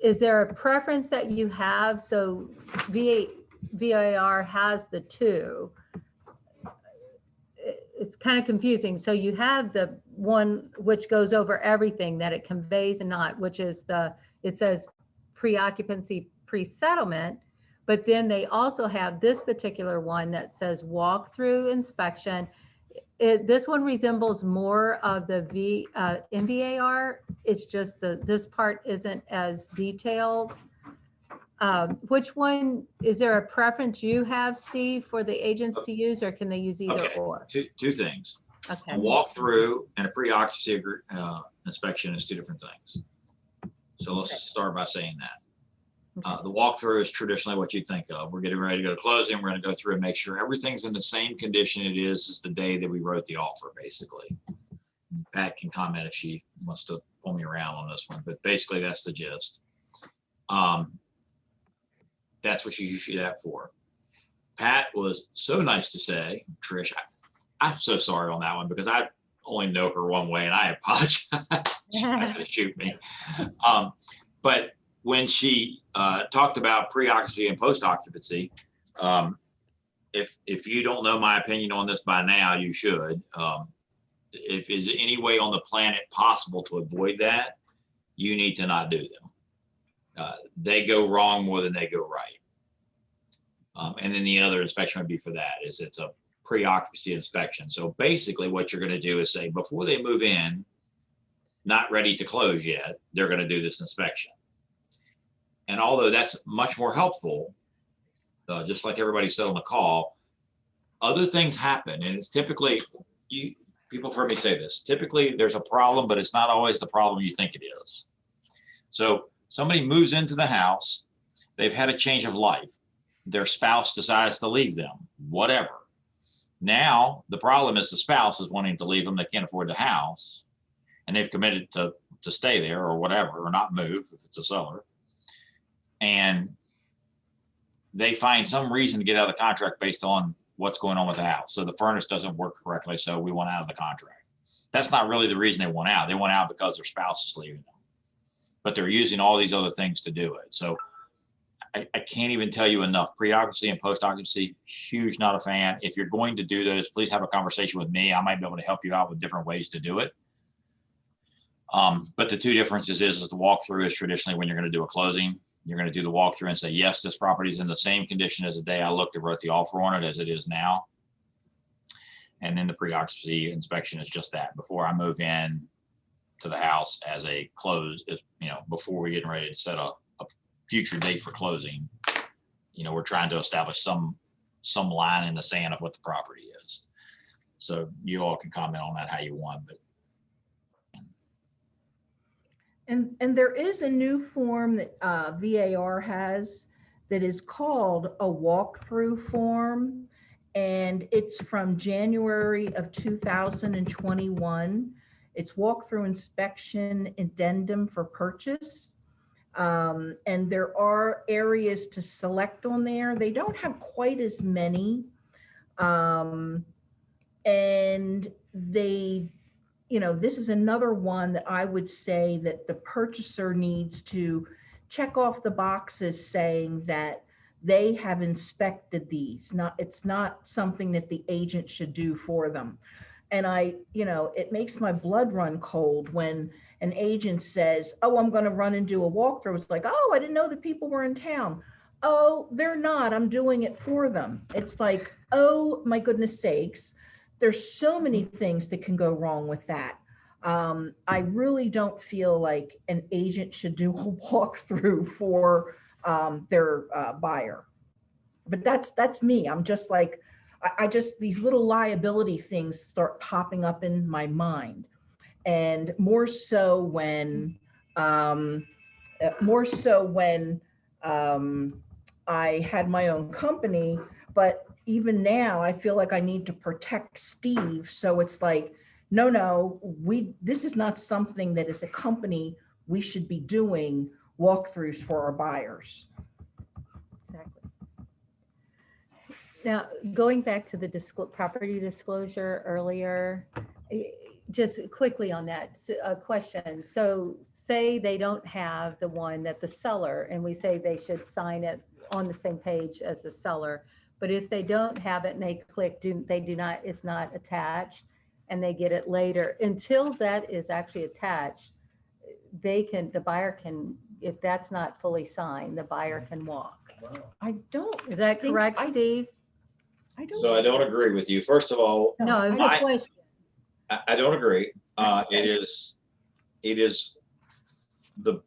is there a preference that you have? So VAR has the two. It's kind of confusing. So you have the one which goes over everything that it conveys and not, which is it says pre-occupancy, pre-settlement, but then they also have this particular one that says walkthrough inspection. This one resembles more of the in VAR. It's just this part isn't as detailed. Which one, is there a preference you have, Steve, for the agents to use, or can they use either Okay. or? Two things. Okay. A walkthrough and a pre-occupancy inspection is two different things. So let's start by saying that. The walkthrough is traditionally what you think of. We're getting ready to go to closing. We're going to go through and make sure everything's in the same condition it is as the day that we wrote the offer, basically. Pat can comment if she wants to pull me around on this one, but basically that's the gist. That's what you shoot that for. Pat was so nice to say, Trish, I'm so sorry on that one because I only know her one way and I apologize. She's not going to shoot me. But when she talked about pre-occupancy and post-occupancy, if you don't know my opinion on this by now, you should. If is any way on the planet possible to avoid that, you need to not do them. They go wrong more than they go right. And then the other inspection would be for that, is it's a pre-occupancy inspection. So basically what you're going to do is say, before they move in, not ready to close yet, they're going to do this inspection. And although that's much more helpful, just like everybody said on the call, other things happen. And it's typically, people have heard me say this, typically there's a problem, but it's not always the problem you think it is. So somebody moves into the house, they've had a change of life. Their spouse decides to leave them, whatever. Now, the problem is the spouse is wanting to leave them. They can't afford the house and they've committed to stay there or whatever, or not move if it's a seller. And they find some reason to get out of the contract based on what's going on with the house. So the furnace doesn't work correctly, so we want out of the contract. That's not really the reason they want out. They want out because their spouse is leaving them. But they're using all these other things to do it. So I can't even tell you enough. Pre-occupancy and post-occupancy, huge not a fan. If you're going to do those, please have a conversation with me. I might be able to help you out with different ways to do it. But the two differences is the walkthrough is traditionally when you're going to do a closing. You're going to do the walkthrough and say, yes, this property is in the same condition as the day I looked and wrote the offer on it as it is now. And then the pre-occupancy inspection is just that. Before I move in to the house as a close, is, before we're getting ready to set a future date for closing, we're trying to establish some line in the sand of what the property is. So you all can comment on that how you want, but. And there is a new form that VAR has that is called a walkthrough form. And it's from January of 2021. It's walkthrough inspection addendum for purchase. And there are areas to select on there. They don't have quite as many. And they, this is another one that I would say that the purchaser needs to check off the boxes saying that they have inspected these. It's not something that the agent should do for them. And it makes my blood run cold when an agent says, oh, I'm going to run and do a walkthrough. It's like, oh, I didn't know that people were in town. Oh, they're not. I'm doing it for them. It's like, oh, my goodness sakes. There's so many things that can go wrong with that. I really don't feel like an agent should do a walkthrough for their buyer. But that's me. I'm just like, these little liability things start popping up in my mind. And more so when I had my own company, but even now I feel like I need to protect Steve. So it's like, no, this is not something that as a company we should be doing walkthroughs for our buyers. Exactly. Now, going back to the property disclosure earlier, just quickly on that question. So say they don't have the one that the seller, and we say they should sign it on the same page as the seller. But if they don't have it and they click, it's not attached, and they get it later, until that is actually attached, the buyer can, if that's not fully signed, the buyer can walk. Is that correct, Steve? So I don't agree with you. First of all, no, it was a question. I don't agree. It is the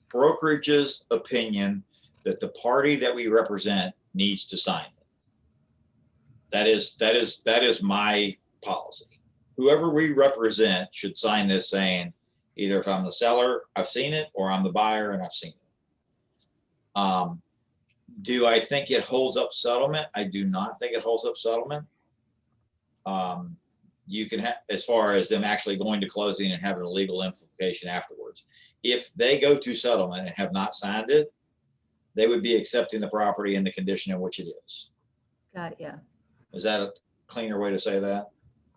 brokerage's opinion that the party that we represent needs to sign it. That is my policy. Whoever we represent should sign this saying, either if I'm the seller, I've seen it, or I'm the buyer and I've seen it. Do I think it holds up settlement? I do not think it holds up settlement. You can have, as far as them actually going to closing and having a legal implication afterwards. If they go to settlement and have not signed it, they would be accepting the property in the condition in which it is. Got, yeah, Is that a cleaner way to say that?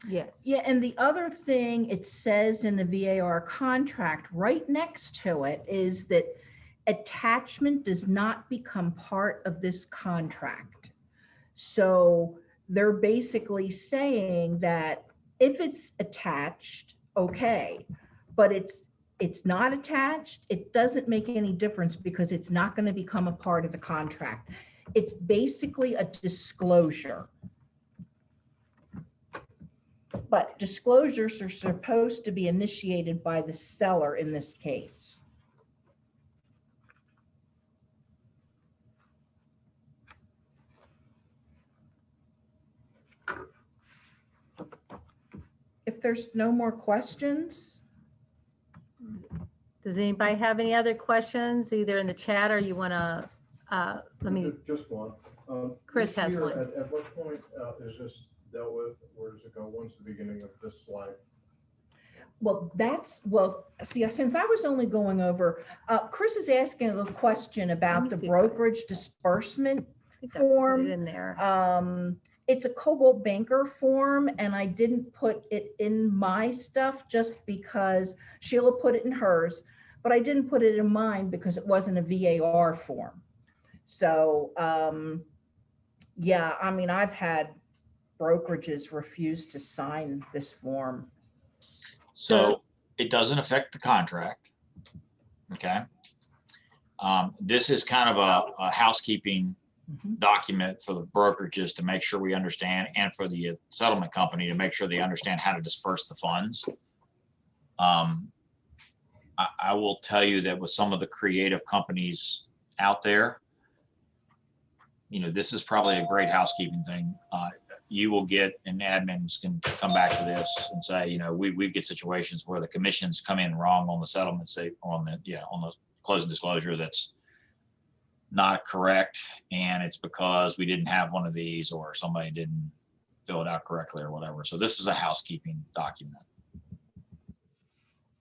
yes. Yeah, and the other thing it says in the VAR contract right next to it is that attachment does not become part of this contract. So they're basically saying that if it's attached, okay, but it's not attached, it doesn't make any difference because it's not going to become a part of the contract. It's basically a disclosure. But disclosures are supposed to be initiated by the seller in this case. If there's no more questions, Does anybody have any other questions, either in the chat or you want to, let me, Just one. Chris This has year, one. At what point is this dealt with? Where does it go? When's the beginning of this slide? well, see, since I was only going over, Chris is asking a question Let about me the see. brokerage disbursement I think I put it form. in there. It's a Cobalt Banker form, and I didn't put it in my stuff just because Sheila put it in hers, but I didn't put it in mine because it wasn't a VAR form. So, yeah, I mean, I've had brokerages refuse to sign this form. So it doesn't affect the contract. Okay. This is kind of a housekeeping document for the brokerages to make sure we understand, and for the settlement company to make sure they understand how to disperse the funds. I will tell you that with some of the creative companies out there, you know, this is probably a great housekeeping thing. You will get, and admins can come back to this and say, you know, we get situations where the commissions come in wrong on the settlement, say on the closing disclosure that's not correct, and it's because we didn't have one of these or somebody didn't fill it out correctly or whatever. So this is a housekeeping document.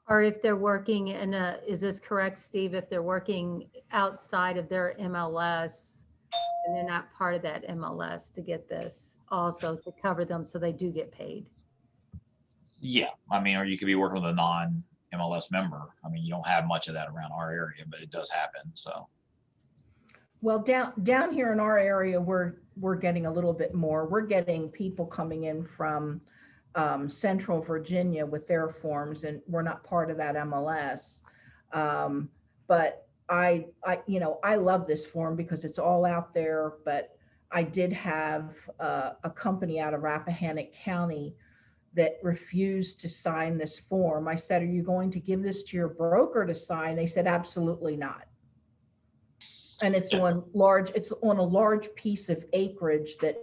Or if they're working in is this correct, Steve? If they're working outside of their MLS and they're not part of that MLS, to get this also to cover them so they do get paid. Yeah, I mean, or you could be working with a non-MLS member. I mean, you don't have much of that around our area, but it does happen. So. Well, down here in our area, we're getting a little bit more. We're getting people coming in from Central Virginia with their forms, and we're not part of that MLS. But I love this form because it's all out there. But I did have a company out of Rappahannock County that refused to sign this form. I said, "Are you going to give this to your broker to sign?" They said, "Absolutely not." And it's on a large piece of acreage that,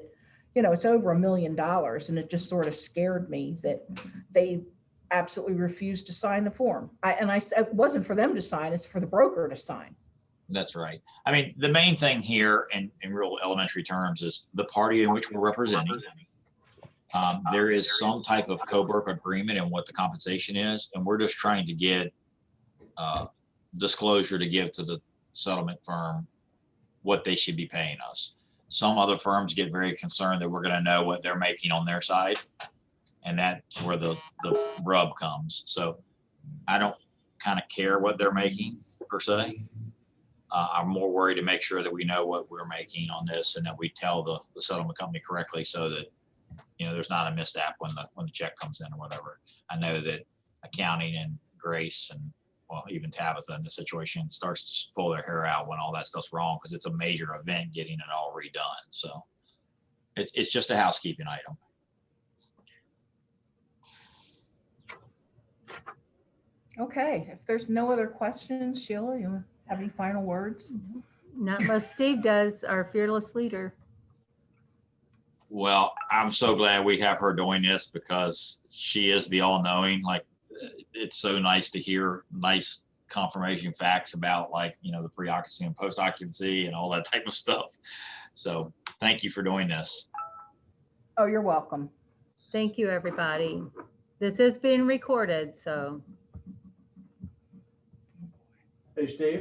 you know, it's over $1 million. And it just sort of scared me that they absolutely refused to sign the form. I said it wasn't for them to sign, it's for the broker to sign. That's right. I mean, the main thing here in real elementary terms is the party in which we're representing. There is some type of co-broke agreement in what the compensation is, and we're just trying to get disclosure to give to the settlement firm what they should be paying us. Some other firms get very concerned that we're going to know what they're making on their side, and that's where the rub comes. So I don't kind of care what they're making per se. I'm more worried to make sure that we know what we're making on this, and that we tell the settlement company correctly, so that, you know, there's not a mishap when the check comes in or whatever. I know that accounting and Grace and, well, even Tabitha in the situation starts to pull their hair out when all that stuff's wrong, because it's a major event getting it all redone. So it's just a housekeeping item. Okay, if there's no other questions, Sheila, you have any final words? Not unless Steve does, our fearless leader. Well, I'm so glad we have her doing this, because she is the all-knowing. Like, it's so nice to hear nice confirmation facts about like, the pre-occupancy and post-occupancy and all that type of stuff. So thank you for doing this. Oh, you're welcome. Thank you, everybody. This is being recorded, so. Hey, Steve?